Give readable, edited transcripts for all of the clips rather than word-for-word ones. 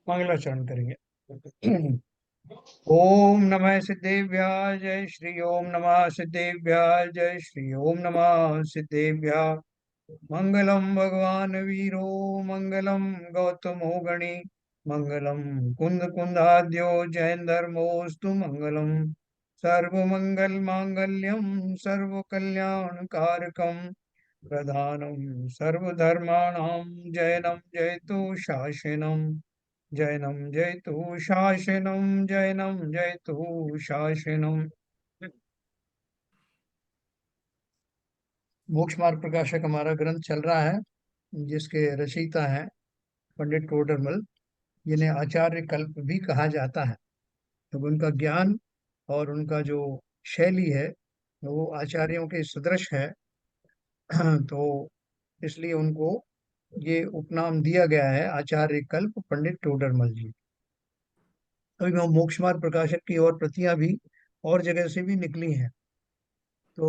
मंगलाचरण करेंगे। ओम नमः सिद्धेभ्याय जय श्री ओम नमः सिद्धेभ्याय जय श्री ओम नमः सिद्धेभ्याय। मंगलम भगवान वीरो मंगलम गौतमो गणी मंगलम कुंद कुंदाद्यो जैन धर्मोस्तु मंगलम सर्वमंगल मांगल्यम सर्व कल्याण कारकम प्रधानम सर्वधर्माणां जैनम जयतु शासनम जैनम जयतु शासनम जैनम जयतु शासनम। मोक्ष मार्ग प्रकाशक हमारा ग्रंथ चल रहा है, जिसके रचयिता हैं पंडित टोडरमल, जिन्हें आचार्य कल्प भी कहा जाता है। तो उनका ज्ञान और उनका जो शैली है वो आचार्यों के सदृश है। तो इसलिए उनको ये उपनाम दिया गया है आचार्य कल्प पंडित टोडरमल जी। अभी वो मोक्ष मार्ग प्रकाशक की और प्रतियां भी और जगह से भी निकली हैं। तो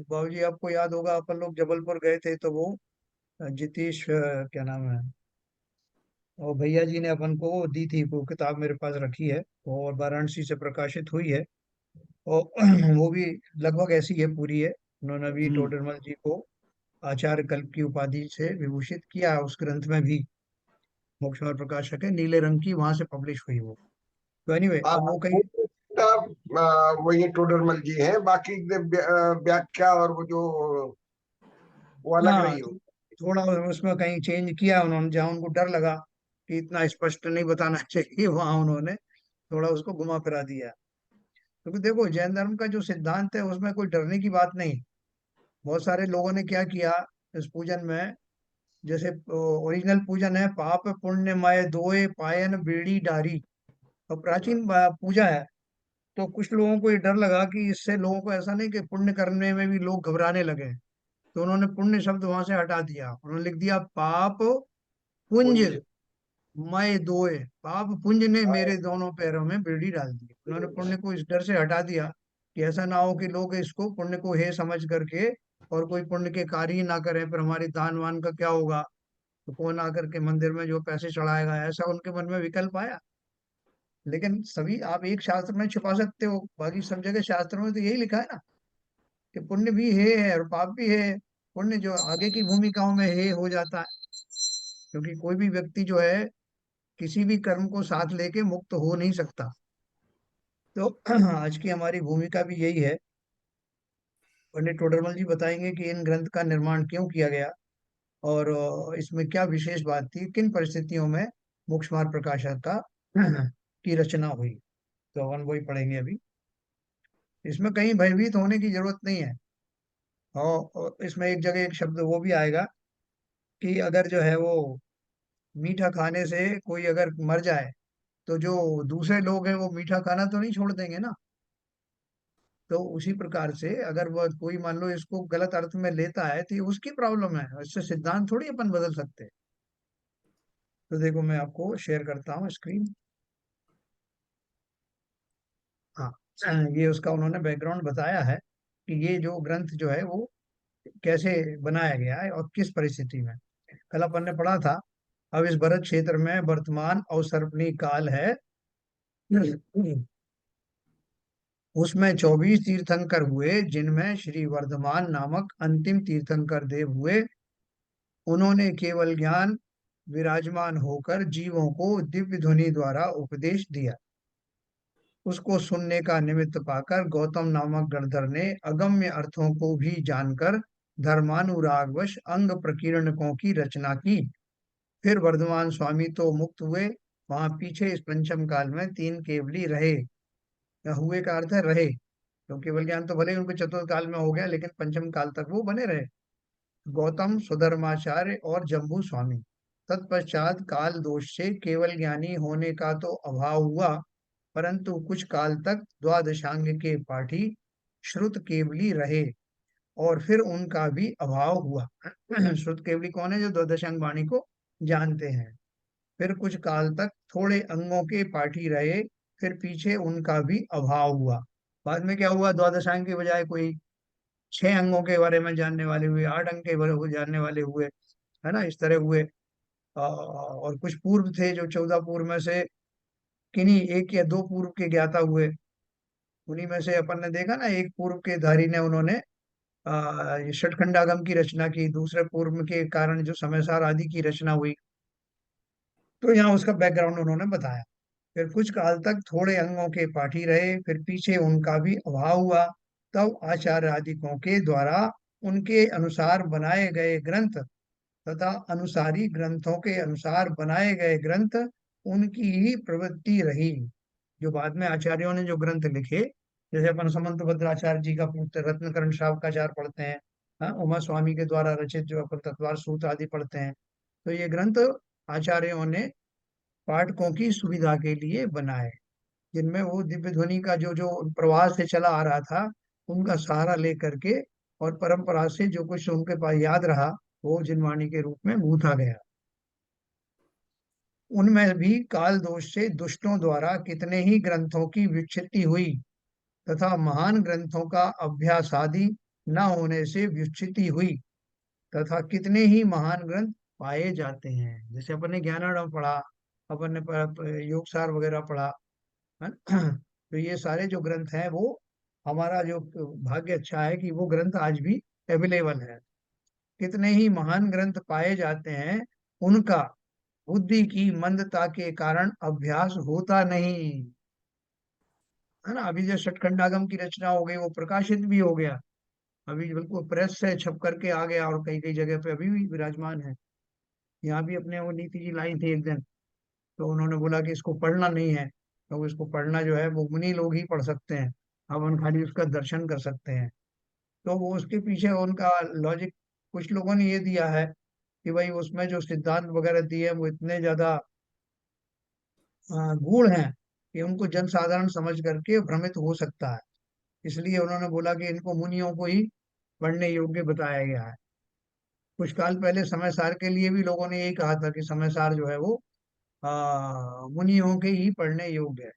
बाबूजी आपको याद होगा, अपन लोग जबलपुर गए थे तो वो जितेश क्या नाम है, और भैया जी ने अपन को दी थी, वो किताब मेरे पास रखी है और वाराणसी से प्रकाशित हुई है। और वो भी लगभग ऐसी है, पूरी है। उन्होंने भी हम्म। टोडरमल जी को आचार्य कल्प की उपाधि से विभूषित किया है। उस ग्रंथ में भी मोक्ष मार्ग प्रकाशक है, नीले रंग की, वहां से पब्लिश हुई वो। तो एनीवे अब वो वो कहीं वो ये टोडरमल जी हैं, बाकी व्याख्या और वो जो वो अलग हाँ, रही हो। थोड़ा उसमें कहीं चेंज किया उन्होंने, जहाँ उनको डर लगा कि इतना स्पष्ट नहीं बताना चाहिए, वहां उन्होंने थोड़ा उसको घुमा फिरा दिया। क्योंकि देखो, जैन धर्म का जो सिद्धांत है उसमें कोई डरने की बात नहीं। बहुत सारे लोगों ने क्या किया इस पूजन में, जैसे ओरिजिनल पूजन है, पाप पुण्यमय दोए पायन बीड़ी डारी, और प्राचीन पूजा है। तो कुछ लोगों को ये डर लगा कि इससे लोगों को ऐसा नहीं कि पुण्य करने में भी लोग घबराने लगे, तो उन्होंने पुण्य शब्द वहां से हटा दिया, उन्होंने लिख दिया पाप पुंज पुंज। मय दोए। पाप पुंज ने हाँ, मेरे दोनों पैरों में बेड़ी डाल दी। उन्होंने पुण्य को इस डर से हटा दिया कि ऐसा ना हो कि लोग इसको पुण्य को हे समझ करके और कोई पुण्य के कार्य ही ना करें, फिर हमारी दान वान का क्या होगा, तो कौन आकर के मंदिर में जो पैसे चढ़ाएगा, ऐसा उनके मन में विकल्प आया। लेकिन सभी आप एक शास्त्र में छुपा सकते हो, बाकी सब जगह शास्त्रों में तो यही लिखा है ना कि पुण्य भी है और पाप भी है। पुण्य जो आगे की भूमिकाओं में हे हो जाता है, क्योंकि कोई भी व्यक्ति जो है किसी भी कर्म को साथ लेके मुक्त हो नहीं सकता। तो आज की हमारी भूमिका भी यही है। पंडित टोडरमल जी बताएंगे कि इन ग्रंथ का निर्माण क्यों किया गया और इसमें क्या विशेष बात थी, किन परिस्थितियों में मोक्ष मार्ग प्रकाशन का की रचना हुई। तो अपन वही पढ़ेंगे अभी। इसमें कहीं भयभीत होने की जरूरत नहीं है। और इसमें एक जगह एक शब्द वो भी आएगा कि अगर जो है वो मीठा खाने से कोई अगर मर जाए, तो जो दूसरे लोग हैं वो मीठा खाना तो नहीं छोड़ देंगे ना। तो उसी प्रकार से अगर वह कोई मान लो इसको गलत अर्थ में लेता है तो ये उसकी प्रॉब्लम है, इससे सिद्धांत थोड़ी अपन बदल सकते हैं। तो देखो मैं आपको शेयर करता हूँ स्क्रीन। हाँ, ये उसका उन्होंने बैकग्राउंड बताया है कि ये जो ग्रंथ जो है वो कैसे बनाया गया है और किस परिस्थिति में। कल अपन ने पढ़ा था, अब इस भरत क्षेत्र में वर्तमान अवसर्पणी काल है, उसमें 24 तीर्थंकर हुए, जिनमें श्री वर्धमान नामक अंतिम तीर्थंकर देव हुए। उन्होंने केवल ज्ञान विराजमान होकर जीवों को दिव्य ध्वनि द्वारा उपदेश दिया। उसको सुनने का निमित्त पाकर गौतम नामक गणधर ने अगम्य अर्थों को भी जानकर धर्मानुरागवश अंग प्रकीर्णकों की रचना की। फिर वर्धमान स्वामी तो मुक्त हुए। वहां पीछे इस पंचम काल में तीन केवली रहे। या हुए का अर्थ है रहे, तो केवल ज्ञान तो भले ही उनको चतुर्थ काल में हो गया, लेकिन पंचम काल तक वो बने रहे। गौतम सुधर्माचार्य और जम्बू स्वामी। तत्पश्चात काल दोष से केवल ज्ञानी होने का तो अभाव हुआ, परंतु कुछ काल तक द्वादशांग के पाठी श्रुत केवली रहे और फिर उनका भी अभाव हुआ। श्रुत केवली कौन है? जो द्वादशांग वाणी को जानते हैं। फिर कुछ काल तक थोड़े अंगों के पाठी रहे, फिर पीछे उनका भी अभाव हुआ। बाद में क्या हुआ? द्वादशांग के बजाय कोई 6 अंगों के बारे में जानने वाले हुए, 8 अंग के बारे में जानने वाले हुए, है ना, इस तरह हुए। और कुछ पूर्व थे जो 14 पूर्व में से किन्हीं एक या दो पूर्व के ज्ञाता हुए। उन्हीं में से अपन ने देखा ना, एक पूर्व के धारी ने उन्होंने ये षटखंडागम की रचना की, दूसरे पूर्व के कारण जो समयसार आदि की रचना हुई। तो यहाँ उसका बैकग्राउंड उन्होंने बताया। फिर कुछ काल तक थोड़े अंगों के पाठी रहे, फिर पीछे उनका भी अभाव हुआ। तब आचार्य आदिकों के द्वारा उनके अनुसार बनाए गए ग्रंथ तथा अनुसारी ग्रंथों के अनुसार बनाए गए ग्रंथ उनकी ही प्रवृत्ति रही। जो बाद में आचार्यों ने जो ग्रंथ लिखे, जैसे अपन समंत भद्राचार्य जी का रत्नकरण शावकाचार पढ़ते हैं, हाँ, उमा स्वामी के द्वारा रचित जो अपन तत्वार सूत्र आदि पढ़ते हैं, तो ये ग्रंथ आचार्यों ने पाठकों की सुविधा के लिए बनाए, जिनमें वो दिव्य ध्वनि का जो जो प्रवाह से चला आ रहा था उनका सहारा लेकर के, और परंपरा से जो कुछ उनके पास याद रहा वो जिनवाणी के रूप में गूंथा गया। उनमें भी काल दोष से दुष्टों द्वारा कितने ही ग्रंथों की विच्छित्ति हुई तथा महान ग्रंथों का अभ्यास आदि न होने से विच्छित्ति हुई तथा कितने ही महान ग्रंथ पाए जाते हैं। जैसे अपन ने ज्ञानार्णव पढ़ा, अपन ने योग सार वगैरह पढ़ा, है ना? तो ये सारे जो ग्रंथ हैं वो, हमारा जो भाग्य अच्छा है कि वो ग्रंथ आज भी अवेलेबल है। कितने ही महान ग्रंथ पाए जाते हैं, उनका बुद्धि की मंदता के कारण अभ्यास होता नहीं, है ना। अभी जो षटखंडागम की रचना हो गई वो प्रकाशित भी हो गया, अभी बिल्कुल प्रेस से छप करके आ गया, और कई कई जगह पे अभी भी विराजमान है। यहाँ भी अपने वो नीति जी लाई थी एक दिन, तो उन्होंने बोला कि इसको पढ़ना नहीं है, तो इसको पढ़ना जो है वो मुनि लोग ही पढ़ सकते हैं, अपन खाली उसका दर्शन कर सकते हैं। तो वो उसके पीछे उनका लॉजिक कुछ लोगों ने ये दिया है कि भाई उसमें जो सिद्धांत वगैरह दिए हैं वो इतने ज्यादा गूढ़ हैं कि उनको जन साधारण समझ करके भ्रमित हो सकता है। इसलिए उन्होंने बोला कि इनको मुनियों को ही पढ़ने योग्य बताया गया है। कुछ काल पहले समय सार के लिए भी लोगों ने यही कहा था कि समय सार जो है वो मुनियों के ही पढ़ने योग्य है,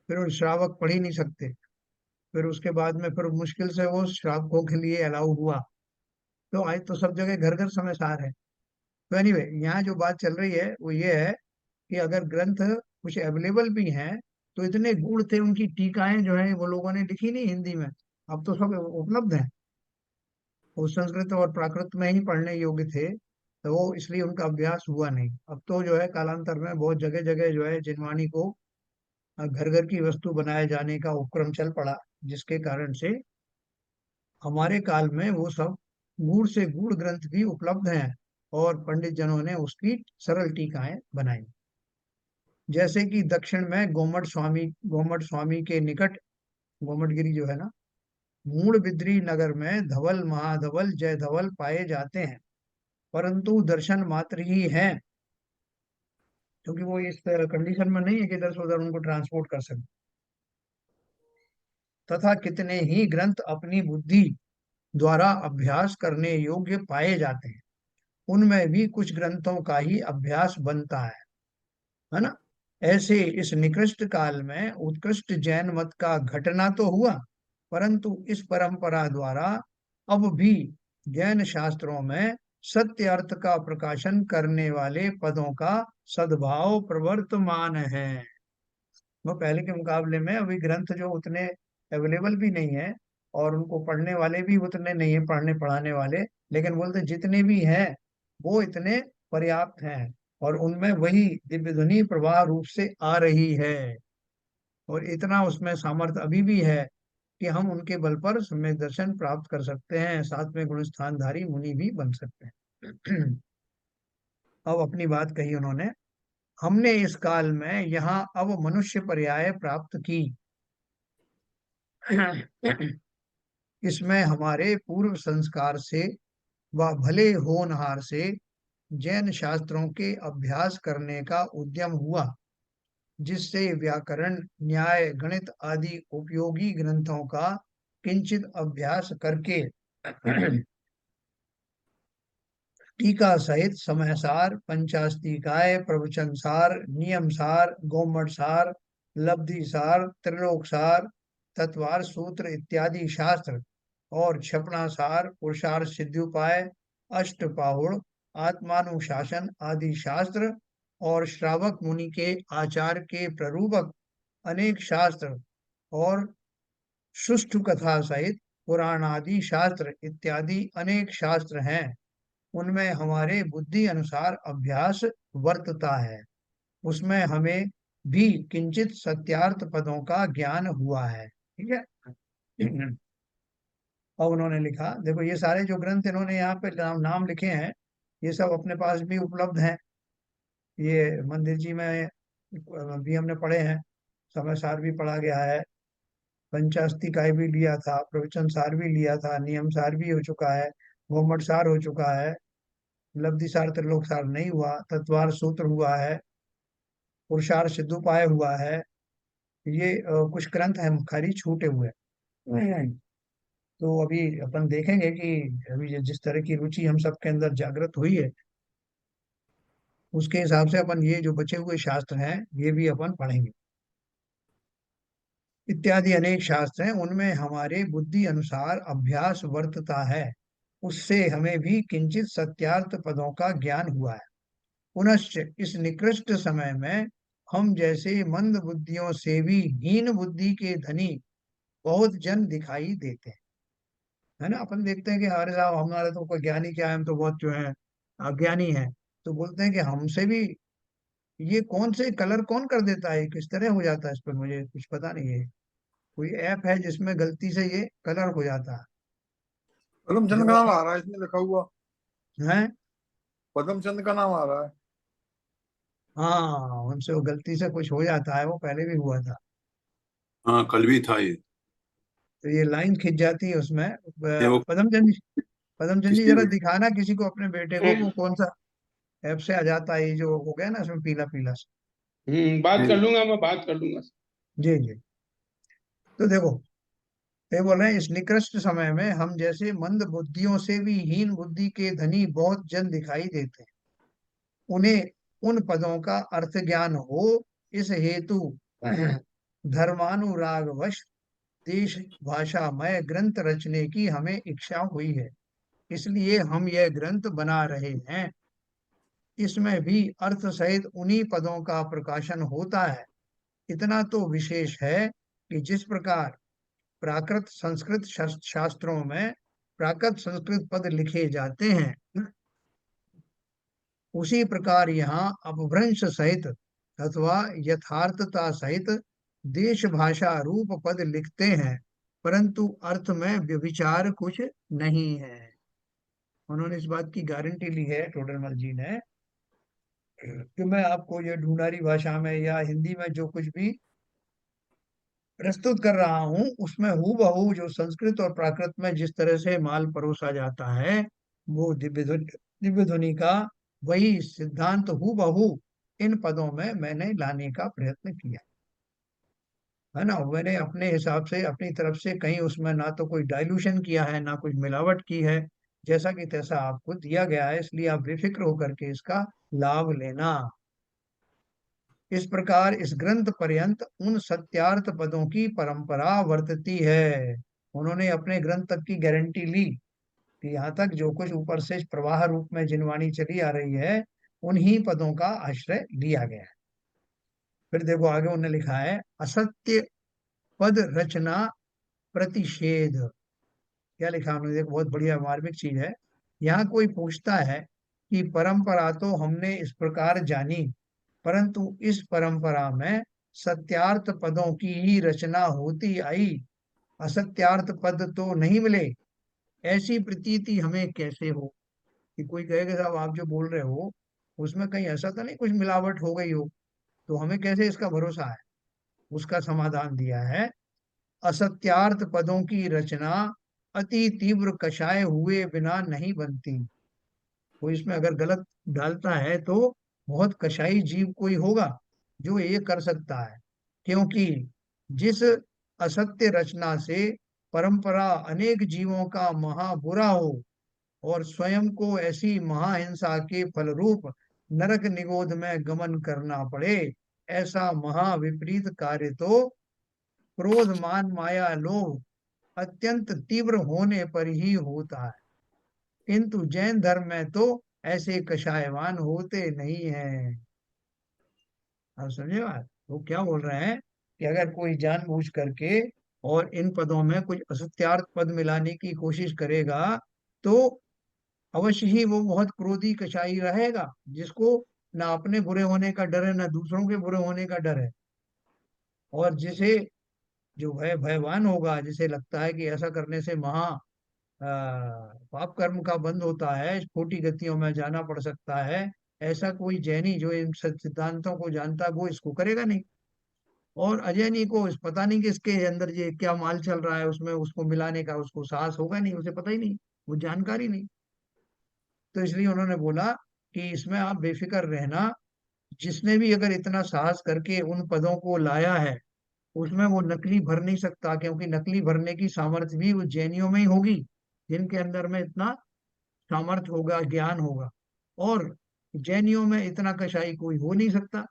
फिर वो श्रावक पढ़ ही नहीं सकते। फिर उसके बाद में फिर मुश्किल से वो श्रावकों के लिए अलाउ हुआ। तो आज तो सब जगह घर घर समय सार है। तो एनीवे, यहाँ जो बात चल रही है वो ये है कि अगर ग्रंथ कुछ अवेलेबल भी हैं, तो इतने गूढ़ थे, उनकी टीकाएं जो है वो लोगों ने लिखी नहीं हिंदी में, अब तो सब उपलब्ध हैं। वो संस्कृत और प्राकृत में ही पढ़ने योग्य थे, तो वो इसलिए उनका अभ्यास हुआ नहीं। अब तो जो है कालांतर में बहुत जगह जगह जो है जिनवाणी को घर घर की वस्तु बनाए जाने का उपक्रम चल पड़ा, जिसके कारण से हमारे काल में वो सब गूढ़ से गूढ़ ग्रंथ भी उपलब्ध हैं, और पंडित जनों ने उसकी सरल टीकाएं बनाई। जैसे कि दक्षिण में गोमट स्वामी के निकट गोमटगिरी जो है ना, मूल बिद्री नगर में धवल महाधवल जय धवल पाए जाते हैं, परंतु दर्शन मात्र ही हैं, क्योंकि वो इस कंडीशन में नहीं है कि इधर से उधर उनको ट्रांसपोर्ट कर सके। तथा कितने ही ग्रंथ अपनी बुद्धि द्वारा अभ्यास करने योग्य पाए जाते हैं, उनमें भी कुछ ग्रंथों का ही अभ्यास बनता है ना। ऐसे इस निकृष्ट काल में उत्कृष्ट जैन मत का घटना तो हुआ, परंतु इस परंपरा द्वारा अब भी जैन शास्त्रों में सत्य अर्थ का प्रकाशन करने वाले पदों का सद्भाव प्रवर्तमान है। वो पहले के मुकाबले में अभी ग्रंथ जो उतने अवेलेबल भी नहीं है, और उनको पढ़ने वाले भी उतने नहीं है, पढ़ने पढ़ाने वाले, लेकिन बोलते जितने भी हैं वो इतने पर्याप्त हैं, और उनमें वही दिव्य ध्वनि प्रवाह रूप से आ रही है, और इतना उसमें सामर्थ्य अभी भी है कि हम उनके बल पर सम्यक दर्शन प्राप्त कर सकते हैं, साथ में गुण स्थानधारी मुनि भी बन सकते हैं। अब अपनी बात कही उन्होंने, हमने इस काल में यहाँ अब मनुष्य पर्याय प्राप्त की। इसमें हमारे पूर्व संस्कार से व भले होनहार से जैन शास्त्रों के अभ्यास करने का उद्यम हुआ, जिससे व्याकरण न्याय गणित आदि उपयोगी ग्रंथों का किंचित अभ्यास करके टीका सहित समयसार पंचास्तिकाय प्रवचन सार नियम सार गोमट सार लब्धि सार त्रिलोक सार तत्वार सूत्र इत्यादि शास्त्र और क्षपणा सार पुरुषार्थ सिद्ध्युपाय अष्टपाहुड़ आत्मानुशासन आदि शास्त्र और श्रावक मुनि के आचार के प्ररूपक अनेक शास्त्र और सुष्ठु कथा सहित पुराण आदि शास्त्र इत्यादि अनेक शास्त्र हैं। उनमें हमारे बुद्धि अनुसार अभ्यास वर्तता है। उसमें हमें भी किंचित सत्यार्थ पदों का ज्ञान हुआ है। ठीक है। और उन्होंने लिखा, देखो ये सारे जो ग्रंथ इन्होंने यहाँ पे नाम लिखे हैं, ये सब अपने पास भी उपलब्ध हैं। ये मंदिर जी में भी हमने पढ़े हैं, समय सार भी पढ़ा गया है, पंचास्तिकाय भी लिया था, प्रवचन सार भी लिया था, नियम सार भी हो चुका है, घुमट सार हो चुका है, लब्धि सार त्रिलोक सार नहीं हुआ, तत्वार सूत्र हुआ है, पुरुषार्थ सिद्धोपाय हुआ है। ये कुछ ग्रंथ हैं खाली छूटे हुए। तो अभी अपन देखेंगे कि अभी जिस तरह की रुचि हम सबके अंदर जागृत हुई है, उसके हिसाब से अपन ये जो बचे हुए शास्त्र हैं ये भी अपन पढ़ेंगे। इत्यादि अनेक शास्त्र हैं, उनमें हमारे बुद्धि अनुसार अभ्यास वर्तता है। उससे हमें भी किंचित सत्यार्थ पदों का ज्ञान हुआ है। पुनश्च इस निकृष्ट समय में हम जैसे मंद बुद्धियों से भी हीन बुद्धि के धनी बहुत जन दिखाई देते हैं। है ना, अपन देखते हैं कि अरे साहब हमारे तो कोई ज्ञानी क्या है, हम तो बहुत जो है अज्ञानी है। तो बोलते हैं कि हमसे भी ये कौन से कलर कौन कर देता है, किस तरह हो जाता है, इस पर मुझे कुछ पता नहीं है। कोई ऐप है जिसमें गलती से ये कलर हो जाता है। पदम चंद का देखो नाम आ रहा है इसमें लिखा हुआ। है। पदम चंद का नाम आ रहा है। हाँ, उनसे वो गलती से कुछ हो जाता है, वो पहले भी हुआ था। हाँ, कल भी था ये। तो ये लाइन खिंच जाती है उसमें। ये वो पदमचंद जी, पदमचंद जी किसी जरा दिखाना किसी को अपने बेटे को, वो कौन सा ऐप से आ जाता है, ये जो हो गया ना इसमें पीला पीला सा। बात कर लूंगा, मैं बात कर लूंगा। जी जी। तो देखो, ये बोल रहे हैं इस निकृष्ट समय में हम जैसे मंद बुद्धियों से भी हीन बुद्धि के धनी बहुत जन दिखाई देते हैं। उन्हें उन पदों का अर्थ ज्ञान हो, इस हेतु धर्मानुरागवश देश भाषामय ग्रंथ रचने की हमें इच्छा हुई है। इसलिए हम यह ग्रंथ बना रहे हैं। इसमें भी अर्थ सहित उन्हीं पदों का प्रकाशन होता है। इतना तो विशेष है कि जिस प्रकार प्राकृत संस्कृत शास्त्रों में प्राकृत संस्कृत पद लिखे जाते हैं, उसी प्रकार यहाँ अपभ्रंश सहित अथवा यथार्थता सहित देश भाषा रूप पद लिखते हैं, परंतु अर्थ में व्यभिचार कुछ नहीं है। उन्होंने इस बात की गारंटी ली है टोडरमल जी ने कि मैं आपको ये ढूंढारी भाषा में या हिंदी में जो कुछ भी प्रस्तुत कर रहा हूँ, उसमें हूबहू जो संस्कृत और प्राकृत में जिस तरह से माल परोसा जाता है, वो दिव्य ध्वनि का वही सिद्धांत हूबहू इन पदों में मैंने लाने का प्रयत्न किया। है ना, मैंने अपने हिसाब से अपनी तरफ से कहीं उसमें ना तो कोई डाइल्यूशन किया है ना कुछ मिलावट की है। जैसा कि तैसा आपको दिया गया है, इसलिए आप बेफिक्र होकर के इसका लाभ लेना। इस प्रकार इस ग्रंथ पर्यंत उन सत्यार्थ पदों की परंपरा वर्तती है। उन्होंने अपने ग्रंथ तक की गारंटी ली कि यहाँ तक जो कुछ ऊपर से प्रवाह रूप में जिनवाणी चली आ रही है, उन्हीं पदों का आश्रय लिया गया है। फिर देखो आगे उन्होंने लिखा है, असत्य पद रचना प्रतिषेध। क्या लिखा उन्होंने, देखो बहुत बढ़िया मार्मिक चीज है। यहाँ कोई पूछता है कि परंपरा तो हमने इस प्रकार जानी, परंतु इस परंपरा में सत्यार्थ पदों की ही रचना होती आई, असत्यार्थ पद तो नहीं मिले। ऐसी प्रतीति हमें कैसे हो कि कोई कहेगा साहब आप जो बोल रहे हो उसमें कहीं ऐसा तो नहीं कुछ मिलावट हो गई हो, तो हमें कैसे इसका भरोसा है। उसका समाधान दिया है, असत्यार्थ पदों की रचना अति तीव्र कषाय हुए बिना नहीं बनती। कोई इसमें अगर गलत डालता है तो बहुत कषाई जीव कोई होगा जो ये कर सकता है, क्योंकि जिस असत्य रचना से परंपरा अनेक जीवों का महा बुरा हो और स्वयं को ऐसी महाहिंसा के फलरूप नरक निगोध में गमन करना पड़े, ऐसा महाविपरीत कार्य तो क्रोध मान माया लोभ अत्यंत तीव्र होने पर ही होता है। किंतु जैन धर्म में तो ऐसे कषायवान होते नहीं हैं। आप समझे बात? वो क्या बोल रहे हैं कि अगर कोई जानबूझ करके और इन पदों में कुछ असत्यार्थ पद मिलाने की कोशिश करेगा तो अवश्य ही वो बहुत क्रोधी कषाई रहेगा, जिसको ना अपने बुरे होने का डर है ना दूसरों के बुरे होने का डर है। और जिसे जो भयवान होगा, जिसे लगता है कि ऐसा करने से पाप कर्म का बंद होता है, छोटी गतियों में जाना पड़ सकता है, ऐसा कोई जैनी जो इन सिद्धांतों को जानता है वो इसको करेगा नहीं। और अजैनी को पता नहीं कि इसके अंदर ये क्या माल चल रहा है, उसमें उसको मिलाने का उसको साहस होगा नहीं, उसे पता ही नहीं, वो जानकारी नहीं। तो इसलिए उन्होंने बोला कि इसमें आप बेफिक्र रहना, जिसने भी अगर इतना साहस करके उन पदों को लाया है उसमें वो नकली भर नहीं सकता, क्योंकि नकली भरने की सामर्थ्य भी उस जैनियों में ही होगी जिनके अंदर में इतना सामर्थ्य होगा, ज्ञान होगा। और जैनियों में इतना कषाई कोई हो नहीं सकता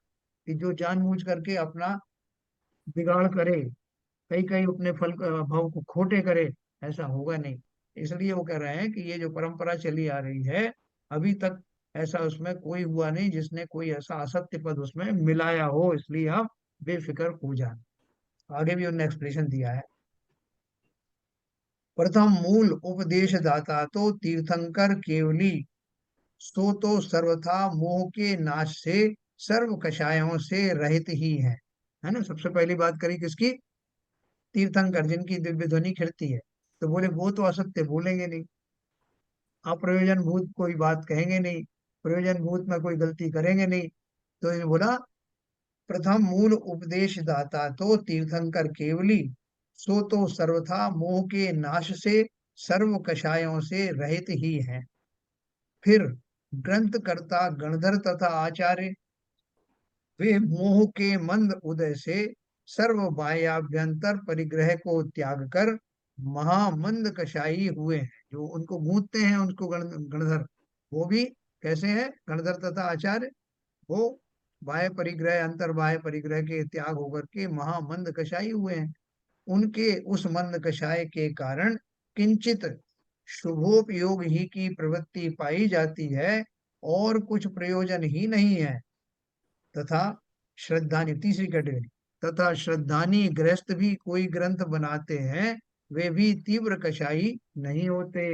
कि जो जानबूझ करके अपना बिगाड़ करे, कई कई अपने फल भाव को खोटे करे, ऐसा होगा नहीं। इसलिए वो कह रहे हैं कि ये जो परंपरा चली आ रही है अभी तक ऐसा उसमें कोई हुआ नहीं जिसने कोई ऐसा असत्य पद उसमें मिलाया हो, इसलिए आप बेफिक्र हो जाए। आगे भी उन्होंने एक्सप्लेनेशन दिया है। प्रथम मूल उपदेश दाता तो तीर्थंकर केवली, सो तो सर्वथा मोह के नाश से सर्व कषायों से रहित ही है ना। सबसे पहली बात करी किसकी? तीर्थंकर, जिनकी दिव्य ध्वनि खिलती है। तो बोले वो तो असत्य बोलेंगे नहीं, अप्रयोजन भूत कोई बात कहेंगे नहीं, प्रयोजन भूत में कोई गलती करेंगे नहीं। तो इन्हें बोला प्रथम मूल उपदेश दाता तो तीर्थंकर केवली, सो तो सर्वथा मोह के नाश से सर्व कषायों से रहित ही है। फिर ग्रंथकर्ता गणधर तथा आचार्य, वे मोह के मंद उदय से सर्व बाह्याभ्यंतर परिग्रह को त्याग कर महामंद कषाई हुए हैं। जो उनको गूंथते हैं उनको गणधर, वो भी कैसे हैं? गणधर तथा आचार्य वो बाह्य परिग्रह अंतर बाह्य परिग्रह के त्याग होकर के महामंद कषाई हुए हैं। उनके उस मंद कषाय के कारण किंचित शुभोपयोग ही की प्रवृत्ति पाई जाती है और कुछ प्रयोजन ही नहीं है। तथा श्रद्धानी, तीसरी कैटेगरी, तथा श्रद्धानी गृहस्थ भी कोई ग्रंथ बनाते हैं, वे भी तीव्र कषाई नहीं होते।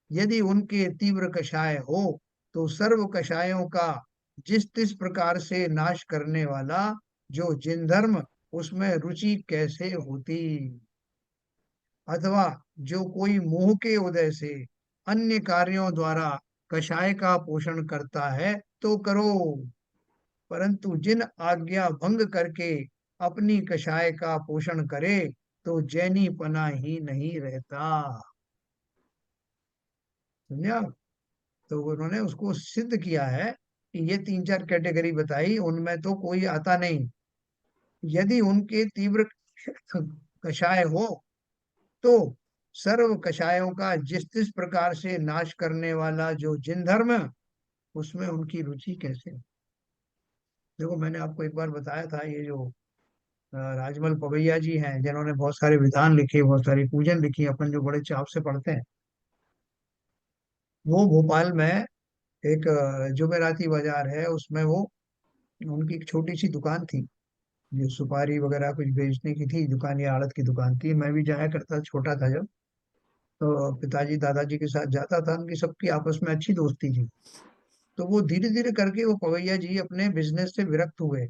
यदि उनके तीव्र कषाय हो तो सर्व कषायों का जिस तिस प्रकार से नाश करने वाला जो जिन धर्म, उसमें रुचि कैसे होती। अथवा जो कोई मोह के उदय से अन्य कार्यों द्वारा कषाय का पोषण करता है तो करो, परंतु जिन आज्ञा भंग करके अपनी कषाय का पोषण करे तो जैनी पना ही नहीं रहता। समझा? तो उन्होंने उसको सिद्ध किया है कि ये तीन चार कैटेगरी बताई, उनमें तो कोई आता नहीं। यदि उनके तीव्र कषाय हो तो सर्व कषायों का जिस जिस प्रकार से नाश करने वाला जो जिन धर्म है, उसमें उनकी रुचि कैसे हो। देखो मैंने आपको एक बार बताया था, ये जो राजमल पवैया जी हैं जिन्होंने बहुत सारे विधान लिखे, बहुत सारी पूजन लिखी, अपन जो बड़े चाव से पढ़ते हैं, वो भोपाल में एक जुमेराती बाजार है, उसमें वो उनकी एक छोटी सी दुकान थी, जो सुपारी वगैरह कुछ बेचने की थी दुकान, या आड़त की दुकान थी। मैं भी जाया करता, छोटा था जब, तो पिताजी दादाजी के साथ जाता था, उनकी सबकी आपस में अच्छी दोस्ती थी। तो वो धीरे धीरे करके वो पवैया जी अपने बिजनेस से विरक्त हुए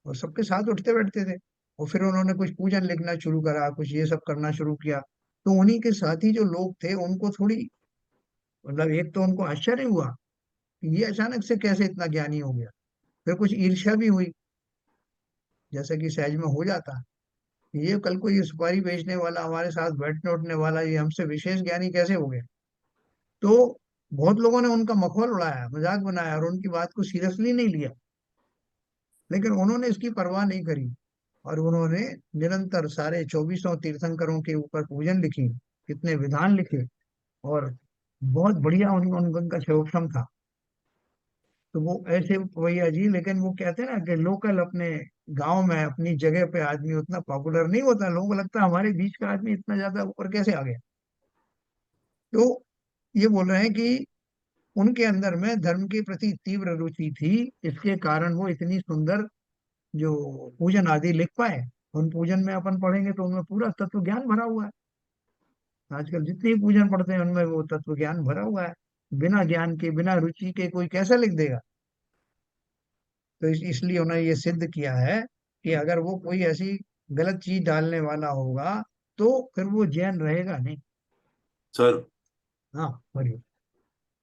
और सबके साथ उठते बैठते थे। और फिर उन्होंने कुछ पूजन लिखना शुरू करा, कुछ ये सब करना शुरू किया। तो उन्हीं के साथी जो लोग थे उनको थोड़ी, मतलब एक तो उनको आश्चर्य हुआ कि ये अचानक से कैसे इतना ज्ञानी हो गया। फिर कुछ ईर्ष्या भी हुई, जैसे कि सहज में हो जाता, ये कल को ये सुपारी बेचने वाला, हमारे साथ बैठने उठने वाला, ये हमसे विशेष ज्ञानी कैसे हो गया। तो बहुत लोगों ने उनका मखौल उड़ाया, मजाक बनाया और उनकी बात को सीरियसली नहीं लिया। लेकिन उन्होंने इसकी परवाह नहीं करी और उन्होंने निरंतर सारे चौबीसों तीर्थंकरों के ऊपर पूजन लिखी, कितने विधान लिखे, और बहुत बढ़िया उनका शोभम था। तो वो ऐसे भैया जी, लेकिन वो कहते हैं ना कि लोकल अपने गांव में अपनी जगह पे आदमी उतना पॉपुलर नहीं होता, लोगों को लगता है हमारे बीच का आदमी इतना ज्यादा ऊपर कैसे आ गया। तो ये बोल रहे हैं कि उनके अंदर में धर्म के प्रति तीव्र रुचि थी, इसके कारण वो इतनी सुंदर जो पूजन आदि लिख पाए। उन पूजन में अपन पढ़ेंगे तो उनमें पूरा तत्व ज्ञान भरा हुआ है। आजकल जितने पूजन पढ़ते हैं उनमें वो तत्व ज्ञान भरा हुआ है। बिना ज्ञान के, बिना रुचि के कोई कैसे लिख देगा? तो इसलिए उन्होंने ये सिद्ध किया है कि अगर वो कोई ऐसी गलत चीज डालने वाला होगा तो फिर वो जैन रहेगा नहीं। सर, हाँ, बोलिए।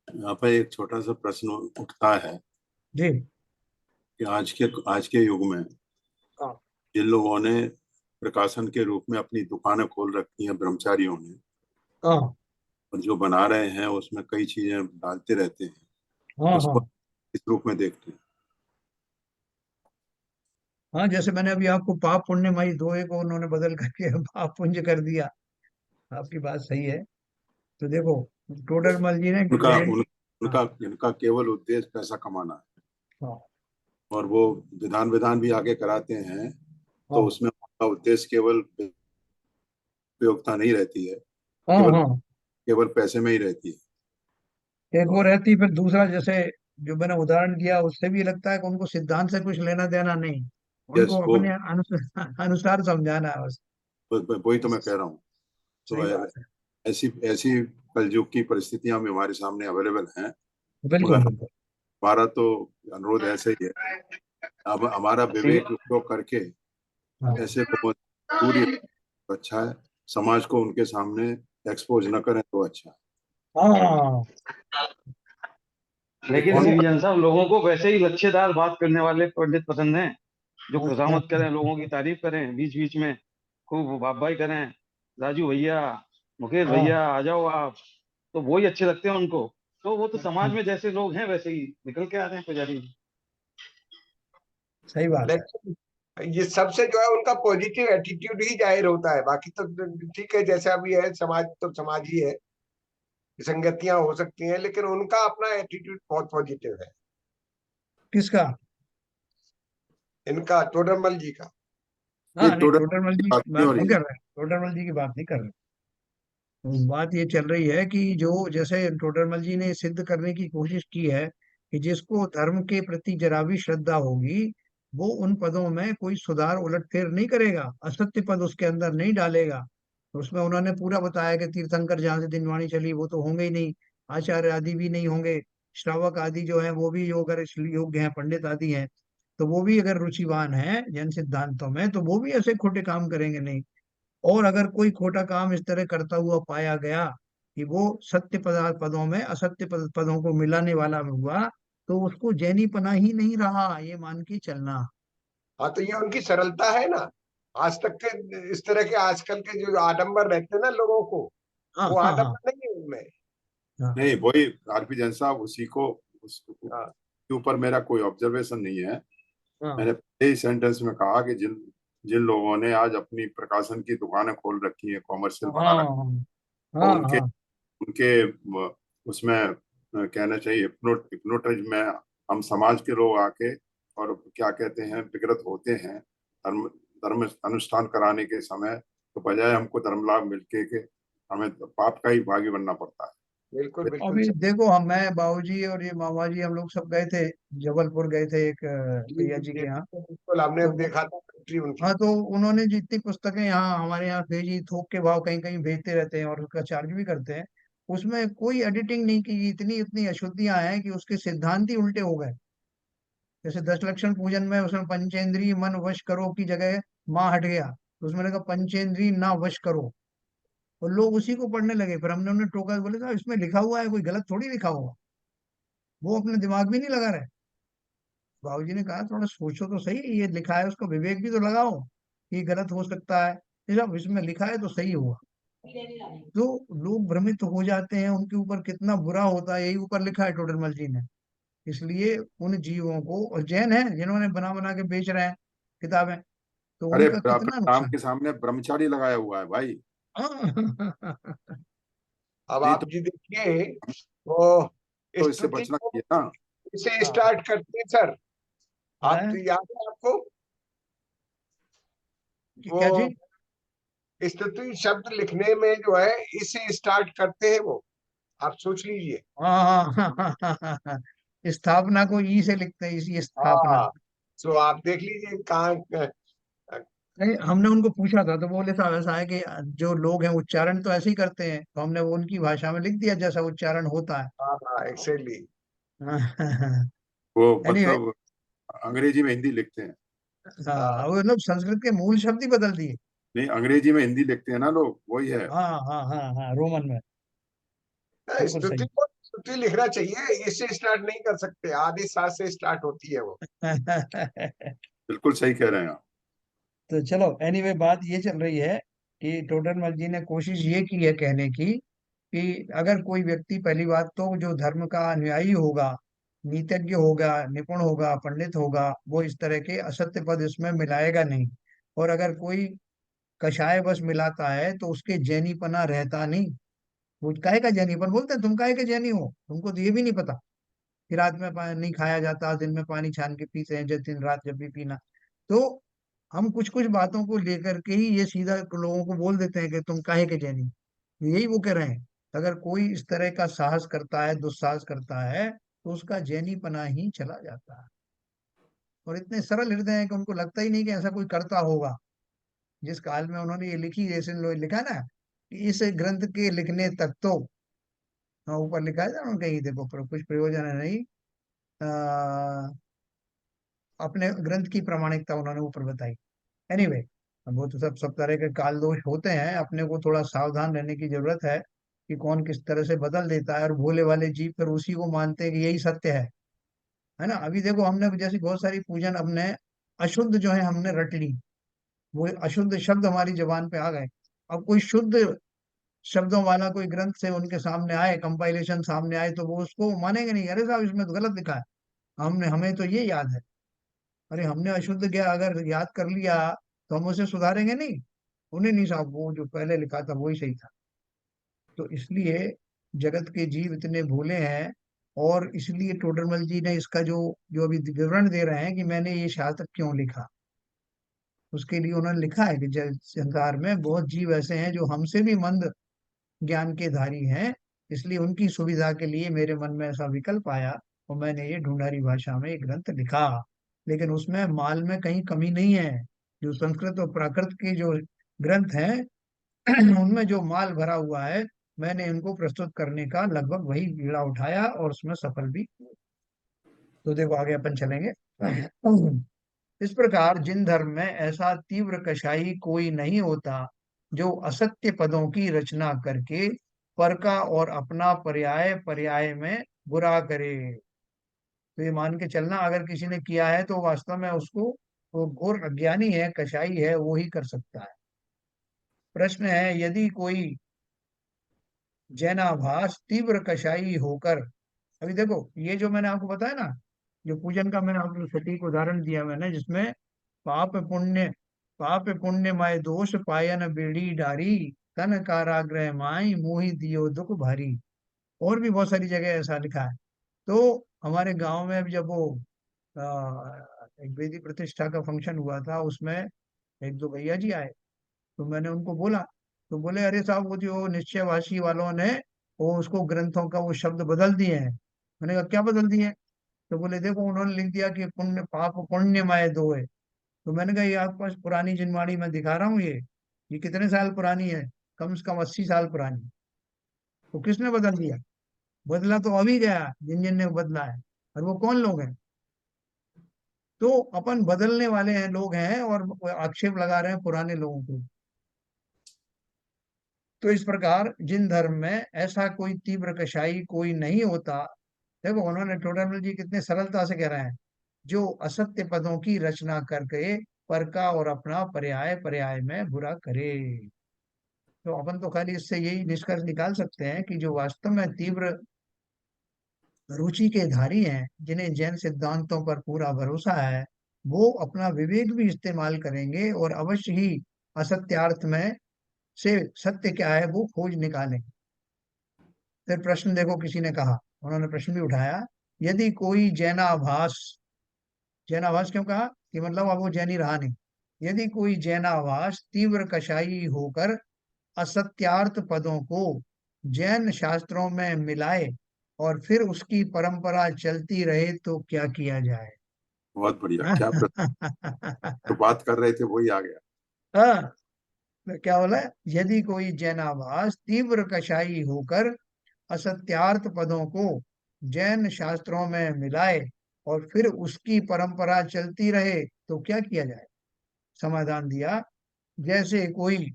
यहाँ पे एक छोटा सा प्रश्न उठता है जी। कि आज के युग में हाँ। जिन लोगों ने प्रकाशन के रूप में अपनी दुकानें खोल रखी हैं ब्रह्मचारियों ने, हाँ। और जो बना रहे हैं उसमें कई चीजें डालते रहते हैं, हाँ। उसको हाँ। इस रूप में देखते हैं। हाँ, जैसे मैंने अभी आपको पाप पुण्यमयी दोहे को उन्होंने बदल करके पाप पुंज कर दिया। आपकी बात सही है। तो देखो, टोडरमल जी ने उनका गारंटी। उन, हाँ। उनका इनका केवल उद्देश्य पैसा कमाना है, हाँ। और वो विधान विधान भी आगे कराते हैं तो हाँ। उसमें उनका उद्देश्य केवल उपयोगिता नहीं रहती है, हाँ। केवल हाँ। केवल पैसे में ही रहती है। एक वो और रहती, फिर दूसरा जैसे जो मैंने उदाहरण दिया उससे भी लगता है कि उनको सिद्धांत से कुछ लेना देना नहीं, यस, उनको वो अपने अनुसार अनुसार समझाना है बस। वही तो मैं कह रहा हूँ। सही तो बात है। ऐसी ऐसी कलयुग की परिस्थितियां भी हमारे सामने अवेलेबल हैं, बिल्कुल मगर बिल्कुल। हमारा तो अनुरोध ऐसे ही है, अब हमारा विवेक उपयोग करके हाँ। ऐसे लोगों से दूर ही रखें तो अच्छा है, समाज को उनके सामने एक्सपोज न करें तो अच्छा है। हाँ। लेकिन वो श्री साहब, लोगों को वैसे ही लच्छेदार बात करने वाले पंडित पसंद हैं, जो अच्छा। खुशामद करें, लोगों की तारीफ करें, बीच बीच में खूब वाहवाही करें, राजू भैया, मुकेश हाँ। भैया आ जाओ आप, तो वो ही अच्छे लगते हैं उनको। तो वो तो समाज में जैसे लोग हैं वैसे ही निकल के आ रहे हैं पुजारी जी। सही बात है। लेकिन ये सबसे जो है उनका पॉजिटिव एटीट्यूड ही जाहिर होता है, बाकी तो ठीक है जैसा भी है, समाज तो समाज ही है, संगतियां हो सकती हैं, लेकिन उनका अपना एटीट्यूड बहुत पॉजिटिव है, किसका? इनका टोडरमल जी का। नहीं, हाँ, नहीं, टोटल टोडरमल की जी बात की नहीं बात हो नहीं रही कर है। रहे, टोडरमल जी की बात नहीं कर रहे। तो बात ये चल रही है कि जो जैसे टोडरमल जी ने सिद्ध करने की कोशिश की है कि जिसको धर्म के प्रति जरा भी श्रद्धा होगी वो उन पदों में कोई सुधार उलटफेर नहीं करेगा, असत्य पद उसके अंदर नहीं डालेगा। तो उसमें उन्होंने पूरा बताया कि तीर्थंकर जहाँ से दिनवाणी चली वो तो होंगे ही नहीं, आचार्य आदि भी नहीं होंगे, श्रावक आदि जो है वो भी जो अगर इस योग्य हैं, पंडित आदि हैं तो वो भी अगर रुचिवान है जैन सिद्धांतों में तो वो भी ऐसे खोटे काम करेंगे नहीं। और अगर कोई खोटा काम इस तरह करता हुआ पाया गया कि वो सत्य पदार्थ पदों में असत्य पदों को मिलाने वाला हुआ तो उसको जैनी पना ही नहीं रहा, ये मान के चलना। हाँ, तो ये उनकी सरलता है ना। आज तक के इस तरह के आजकल के जो आडंबर रहते हैं ना लोगों को, हाँ। वो हाँ। हाँ। आडंबर नहीं है उनमें। हाँ। नहीं, वही आरपी जैन साहब, उसी को हाँ। उसके ऊपर मेरा कोई ऑब्जर्वेशन नहीं है। हाँ। मैंने पहले ही सेंटेंस में कहा कि जिन जिन लोगों ने आज अपनी प्रकाशन की दुकानें खोल रखी है, कॉमर्शियल बना हाँ। रखा है, हाँ। और उनके हाँ। उनके उसमें कहना चाहिए हिप्नोटिज्म में हम समाज के लोग आके और क्या कहते हैं विकृत होते हैं धर्म धर्म अनुष्ठान कराने के समय, तो बजाय हमको धर्म लाभ मिलके के हमें पाप का ही भागी बनना पड़ता है। बिल्कुल बिल्कुल अभी सही। देखो, हम, मैं, बाबूजी और ये मामा जी, हम लोग सब गए थे, जबलपुर गए थे एक जी भैया जी, जी के यहाँ। बिल्कुल हमने तो देखा था फैक्ट्री उनकी। हाँ, तो उन्होंने जितनी पुस्तकें यहाँ हमारे यहाँ भेजी, थोक के भाव कहीं कहीं भेजते रहते हैं और उसका चार्ज भी करते हैं, उसमें कोई एडिटिंग नहीं की, इतनी इतनी अशुद्धियां हैं कि उसके सिद्धांत ही उल्टे हो गए। जैसे दस लक्षण पूजन में उसमें पंचेंद्रिय मन वश करो की जगह माँ हट गया, तो उसमें लगा पंचेंद्रिय ना वश करो, और लोग उसी को पढ़ने लगे। फिर हमने उन्हें टोका, बोले साहब इसमें लिखा हुआ है, कोई गलत थोड़ी लिखा होगा। वो अपने दिमाग भी नहीं लगा रहे। बाबूजी ने कहा थोड़ा सोचो तो सही, ये लिखा है उसका विवेक भी तो लगाओ, ये गलत हो सकता है, ये सब इसमें लिखा है तो सही हुआ। तो लोग भ्रमित हो जाते हैं, उनके ऊपर कितना बुरा होता है, यही ऊपर लिखा है टोडरमल जी ने। इसलिए उन जीवों को, और जैन है जिन्होंने बना बना के बेच रहे हैं किताबें, तो अरे, उनका कितना नाम नुकसान। के सामने ब्रह्मचारी लगाया हुआ है भाई। हाँ। अब नहीं आप तो जी देखिए, वो इससे स्तुति बचना को चाहिए ना। इसे हाँ। स्टार्ट करते हैं सर। आप है? तो याद है आपको क्या वो चीज? स्तुति शब्द लिखने में जो है इसे स्टार्ट करते हैं वो। आप सोच लीजिए। हाँ हाँ हाँ हाँ हाँ हाँ। स्थापना को ई से लिखते हैं, इसी स्थापना। हाँ, तो आप देख लीजिए कहाँ। नहीं, हमने उनको पूछा था तो बोले साहब ऐसा है कि जो लोग हैं उच्चारण तो ऐसे ही करते हैं, तो हमने वो उनकी भाषा में लिख दिया जैसा उच्चारण होता है। हाँ हाँ, एक्सेक्टली। वो एनीवे, मतलब अंग्रेजी में हिंदी लिखते हैं। हाँ वो लोग संस्कृत के मूल शब्द ही बदल दिए। नहीं, अंग्रेजी में हिंदी लिखते हैं ना लोग, वही है। हाँ हाँ हाँ हाँ, रोमन में। बिल्कुल स्तुति सही। को स्तुति लिखना चाहिए, इससे स्टार्ट नहीं कर सकते, आधे साथ से स्टार्ट होती है वो। बिल्कुल सही कह रहे हैं आप। तो चलो एनीवे, बात ये चल रही है कि टोडरमल जी ने कोशिश ये की है कहने की कि अगर कोई व्यक्ति, पहली बात तो जो धर्म का अनुयायी होगा, नीतिज्ञ होगा, निपुण होगा, पंडित होगा, वो इस तरह के असत्य पद इसमें मिलाएगा नहीं। और अगर कोई कषाय बस मिलाता है तो उसके जैनीपना रहता नहीं। वो काहे का जैनीपन बोलते हैं, तुम काहे के जैनी हो, तुमको तो ये भी नहीं पता कि रात में पानी नहीं खाया जाता, दिन में पानी छान के पीते हैं, जब दिन रात जब भी पीना। तो हम कुछ कुछ बातों को लेकर के ही ये सीधा लोगों को बोल देते हैं कि तुम काहे के जैनी। यही वो कह रहे हैं। अगर कोई इस तरह का साहस करता है, दुस्साहस करता है, तो उसका जैनीपना ही चला जाता है। और इतने सरल हृदय हैं कि उनको लगता ही नहीं कि ऐसा कोई करता होगा। जिस काल में उन्होंने ये लिखी, जैसे लिखा ना कि इस ग्रंथ के लिखने तक तो, हाँ ऊपर लिखा है ना कहीं, देखो कुछ प्रयोजन है नहीं, अपने ग्रंथ की प्रामाणिकता उन्होंने ऊपर बताई। एनीवे, वो तो सब सब तरह के काल दोष होते हैं, अपने को थोड़ा सावधान रहने की जरूरत है कि कौन किस तरह से बदल देता है, और भोले वाले जीव फिर उसी को मानते हैं कि यही सत्य है ना। अभी देखो, हमने जैसी बहुत सारी पूजन हमने अशुद्ध जो है हमने रट ली, वो अशुद्ध शब्द हमारी जुबान पे आ गए। अब कोई शुद्ध शब्दों वाला कोई ग्रंथ से उनके सामने आए, कंपाइलेशन सामने आए, तो वो उसको मानेंगे नहीं, अरे साहब इसमें तो गलत लिखा है, हमने हमें तो ये याद है। अरे हमने अशुद्ध ज्ञान अगर याद कर लिया तो हम उसे सुधारेंगे नहीं। उन्हें नहीं साहब, वो जो पहले लिखा था वही सही था। तो इसलिए जगत के जीव इतने भोले हैं, और इसलिए टोडरमल जी ने इसका जो जो अभी विवरण दे रहे हैं कि मैंने ये शास्त्र क्यों लिखा, उसके लिए उन्होंने लिखा है कि संसार में बहुत जीव ऐसे हैं जो हमसे भी मंद ज्ञान के धारी हैं। इसलिए उनकी सुविधा के लिए मेरे मन में ऐसा विकल्प आया और मैंने ये ढूंढारी भाषा में एक ग्रंथ लिखा। लेकिन उसमें माल में कहीं कमी नहीं है। जो संस्कृत और प्राकृत के जो ग्रंथ हैं उनमें जो माल भरा हुआ है, मैंने इनको प्रस्तुत करने का लगभग वही बीड़ा उठाया और उसमें सफल भी हुए। तो देखो आगे अपन चलेंगे। इस प्रकार जिन धर्म में ऐसा तीव्र कषाई कोई नहीं होता जो असत्य पदों की रचना करके पर का और अपना पर्याय पर्याय में बुरा करे। तो ये मान के चलना, अगर किसी ने किया है तो वास्तव में उसको, वो घोर अज्ञानी है, कषाई है, वो ही कर सकता है। प्रश्न है, यदि कोई जैनाभास तीव्र कषाई होकर, अभी देखो ये जो मैंने आपको बताया ना, जो पूजन का मैंने आपको सटीक उदाहरण दिया मैंने, जिसमें पाप पुण्य पाप पुण्य माय दोष पायन बेड़ी डारी, तन काराग्रह माई मोहि दियो दुख भारी। और भी बहुत सारी जगह ऐसा लिखा है। तो हमारे गांव में अब जब वो एक वेदी प्रतिष्ठा का फंक्शन हुआ था, उसमें एक दो भैया जी आए, तो मैंने उनको बोला, तो बोले अरे साहब वो जो निश्चयवासी वालों ने वो उसको ग्रंथों का वो शब्द बदल दिए हैं। मैंने कहा क्या बदल दिए हैं? तो बोले देखो उन्होंने लिख दिया कि पुण्य पाप पुण्यमय दो है। तो मैंने कहा ये आपके पास पुरानी जिनवाणी में दिखा रहा हूँ, ये कितने साल पुरानी है? कम से कम 80 साल पुरानी। तो किसने बदल दिया? बदला तो अभी गया जिन जिन ने बदला है। और वो कौन लोग हैं? तो अपन बदलने वाले हैं, लोग हैं, और वो आक्षेप लगा रहे हैं पुराने लोगों को। तो इस प्रकार जिन धर्म में ऐसा कोई तीव्र कषाई कोई नहीं होता, देखो उन्होंने टोडरमल जी कितने सरलता से कह रहे हैं, जो असत्य पदों की रचना करके पर का और अपना पर्याय पर्याय में बुरा करे। तो अपन तो खाली इससे यही निष्कर्ष निकाल सकते हैं कि जो वास्तव में तीव्र रुचि के धारी हैं, जिन्हें जैन सिद्धांतों पर पूरा भरोसा है, वो अपना विवेक भी इस्तेमाल करेंगे और अवश्य ही असत्यार्थ में से सत्य क्या है वो खोज निकालेंगे। फिर प्रश्न देखो, किसी ने कहा, उन्होंने प्रश्न भी उठाया, यदि कोई जैनाभास, जैनाभास क्यों कहा कि मतलब अब वो जैनी रहा नहीं, यदि कोई जैनाभास तीव्र कषाई होकर असत्यार्थ पदों को जैन शास्त्रों में मिलाए और फिर उसकी परंपरा चलती रहे तो क्या किया जाए? बहुत बढ़िया, क्या तो बात कर रहे थे वही आ गया। हाँ, तो क्या बोला? यदि कोई जैनाभास तीव्र कषाई होकर असत्यार्थ पदों को जैन शास्त्रों में मिलाए और फिर उसकी परंपरा चलती रहे तो क्या किया जाए? समाधान दिया, जैसे कोई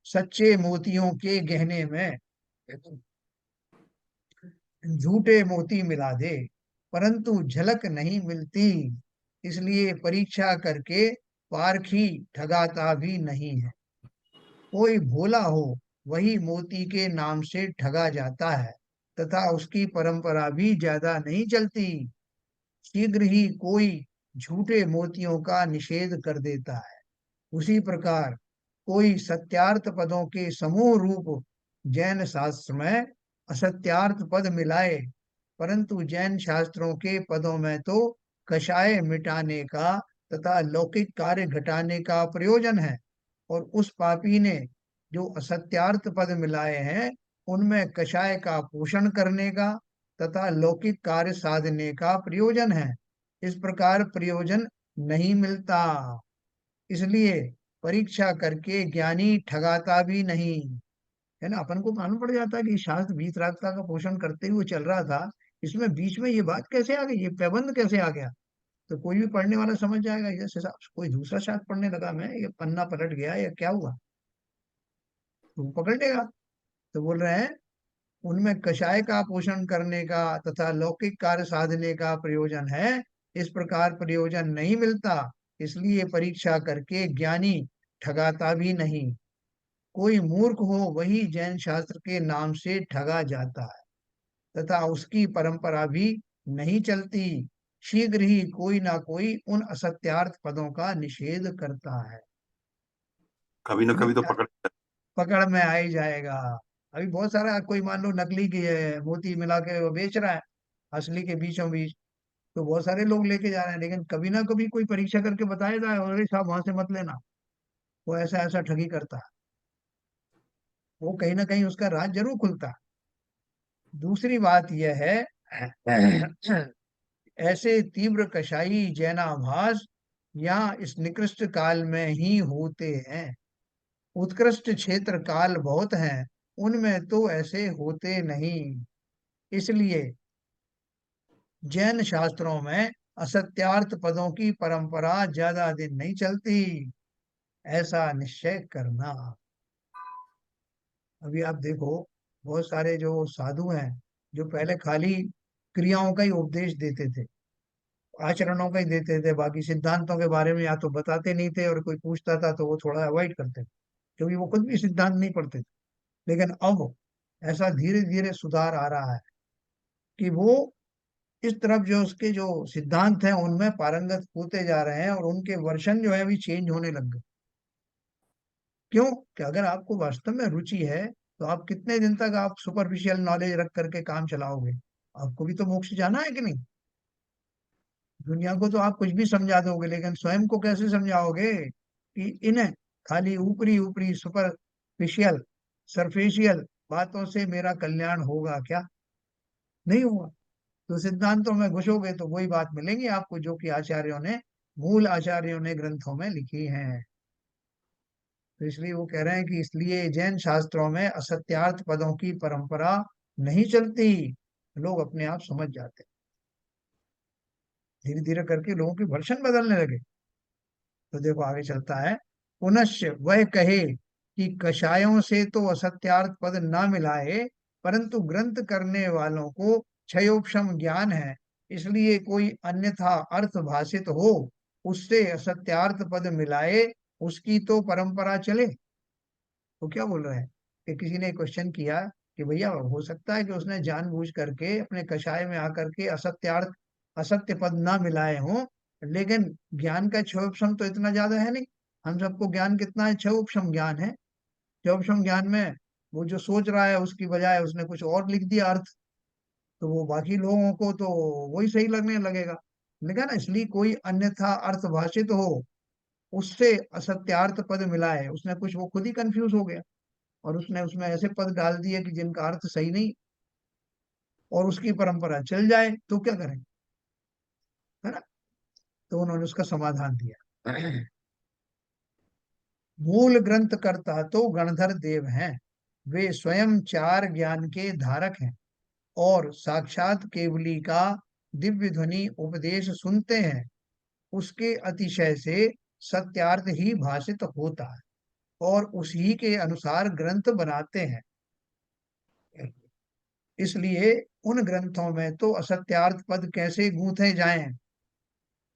सच्चे मोतियों के गहने में झूठे मोती मिला दे, परंतु झलक नहीं मिलती, इसलिए परीक्षा करके पारखी ठगाता भी नहीं है। कोई भोला हो वही मोती के नाम से ठगा जाता है तथा उसकी परंपरा भी ज्यादा नहीं चलती। शीघ्र ही कोई झूठे मोतियों का निषेध कर देता है। उसी प्रकार कोई सत्यार्थ पदों के समूह रूप जैन शास्त्र में असत्यार्थ पद मिलाए, परंतु जैन शास्त्रों के पदों में तो कषाय मिटाने का तथा लौकिक कार्य घटाने का प्रयोजन है, और उस पापी ने जो असत्यार्थ पद मिलाए हैं उनमें कषाय का पोषण करने का तथा लौकिक कार्य साधने का प्रयोजन है। इस प्रकार प्रयोजन नहीं मिलता, इसलिए परीक्षा करके ज्ञानी ठगाता भी नहीं। है ना, अपन को मालूम पड़ जाता है कि शास्त्र वीतरागता का पोषण करते हुए चल रहा था, इसमें बीच में ये बात कैसे आ गई, ये पैबंद कैसे आ गया? तो कोई भी पढ़ने वाला समझ जाएगा, जैसे कोई दूसरा शास्त्र पढ़ने लगा, मैं ये पन्ना पलट गया या क्या हुआ, तो वो पकड़ लेगा। तो बोल रहे हैं उनमें कषाय का पोषण करने का तथा लौकिक कार्य साधने का प्रयोजन है, इस प्रकार प्रयोजन नहीं मिलता, इसलिए परीक्षा करके ज्ञानी ठगाता भी नहीं। कोई मूर्ख हो वही जैन शास्त्र के नाम से ठगा जाता है तथा उसकी परंपरा भी नहीं चलती। शीघ्र ही कोई ना कोई उन असत्यार्थ पदों का निषेध करता है। कभी ना कभी तो पकड़। पकड़ में आ ही जाएगा। अभी बहुत सारा कोई मान लो नकली की मोती मिला के वो बेच रहा है, असली के बीचों बीच, तो बहुत सारे लोग लेके जा रहे हैं, लेकिन कभी ना कभी कोई परीक्षा करके बताया जाए, अरे साहब वहां से मत लेना, वो ऐसा ऐसा ठगी करता है, वो कहीं ना कहीं उसका राज जरूर खुलता है। दूसरी बात यह है ऐसे तीव्र कषाई जैनाभास यहाँ इस निकृष्ट काल में ही होते हैं। उत्कृष्ट क्षेत्र काल बहुत हैं, उनमें तो ऐसे होते नहीं। इसलिए जैन शास्त्रों में असत्यार्थ पदों की परंपरा ज्यादा दिन नहीं चलती, ऐसा निश्चय करना। अभी आप देखो, बहुत सारे जो साधु हैं जो पहले खाली क्रियाओं का ही उपदेश देते थे, आचरणों का ही देते थे, बाकी सिद्धांतों के बारे में या तो बताते नहीं थे, और कोई पूछता था तो वो थोड़ा अवॉइड करते थे, क्योंकि वो खुद भी सिद्धांत नहीं पढ़ते थे। लेकिन अब ऐसा धीरे धीरे सुधार आ रहा है कि वो इस तरफ जो उसके जो सिद्धांत हैं उनमें पारंगत होते जा रहे हैं, और उनके वर्षन जो है भी चेंज होने लग गए। क्यों? कि अगर आपको वास्तव में रुचि है तो आप कितने दिन तक आप सुपरफिशियल नॉलेज रख करके काम चलाओगे? आपको भी तो मोक्ष जाना है कि नहीं? दुनिया को तो आप कुछ भी समझा दोगे, लेकिन स्वयं को कैसे समझाओगे कि इन्हें खाली ऊपरी ऊपरी सुपरफिशियल सरफेशियल बातों से मेरा कल्याण होगा क्या? नहीं होगा। तो सिद्धांतों में घुसोगे तो वही बात मिलेंगी आपको जो कि आचार्यों ने, मूल आचार्यों ने ग्रंथों में लिखी हैं। तो इसलिए वो कह रहे हैं कि इसलिए जैन शास्त्रों में असत्यार्थ पदों की परंपरा नहीं चलती, लोग अपने आप समझ जाते हैं। धीरे धीरे करके लोगों के वर्षन बदलने लगे। तो देखो आगे चलता है, पुनश्च वह कहे कि कषायों से तो असत्यार्थ पद न मिलाए, परंतु ग्रंथ करने वालों को क्षयोपशम ज्ञान है, इसलिए कोई अन्यथा अर्थ भाषित हो उससे असत्यार्थ पद मिलाए, उसकी तो परंपरा चले। तो क्या बोल रहे हैं कि किसी ने क्वेश्चन किया कि भैया हो सकता है कि उसने जानबूझ करके अपने कषाय में आकर के असत्यार्थ असत्य पद ना मिलाए हों, लेकिन ज्ञान का क्षयोपशम तो इतना ज्यादा है नहीं। हम सबको ज्ञान कितना है? क्षयोपशम ज्ञान है। क्षयोपशम ज्ञान में वो जो सोच रहा है उसकी बजाय उसने कुछ और लिख दिया अर्थ, तो वो बाकी लोगों को तो वही सही लगने लगेगा। लेकिन ना, इसलिए कोई अन्यथा अर्थ भाषित हो उससे असत्यार्थ पद मिलाए, उसने कुछ वो खुद ही कंफ्यूज हो गया। और उसने उसमें ऐसे पद डाल दिए कि जिनका अर्थ सही नहीं, और उसकी परंपरा चल जाए तो क्या करें, है ना। तो उन्होंने उसका समाधान दिया। मूल ग्रंथ कर्ता तो गणधर देव हैं, वे स्वयं चार ज्ञान के धारक हैं, और साक्षात केवली का दिव्य ध्वनि उपदेश सुनते हैं, उसके अतिशय से सत्यार्थ ही भाषित होता है, और उसी के अनुसार ग्रंथ बनाते हैं। इसलिए उन ग्रंथों में तो असत्यार्थ पद कैसे गूंथे जाएं,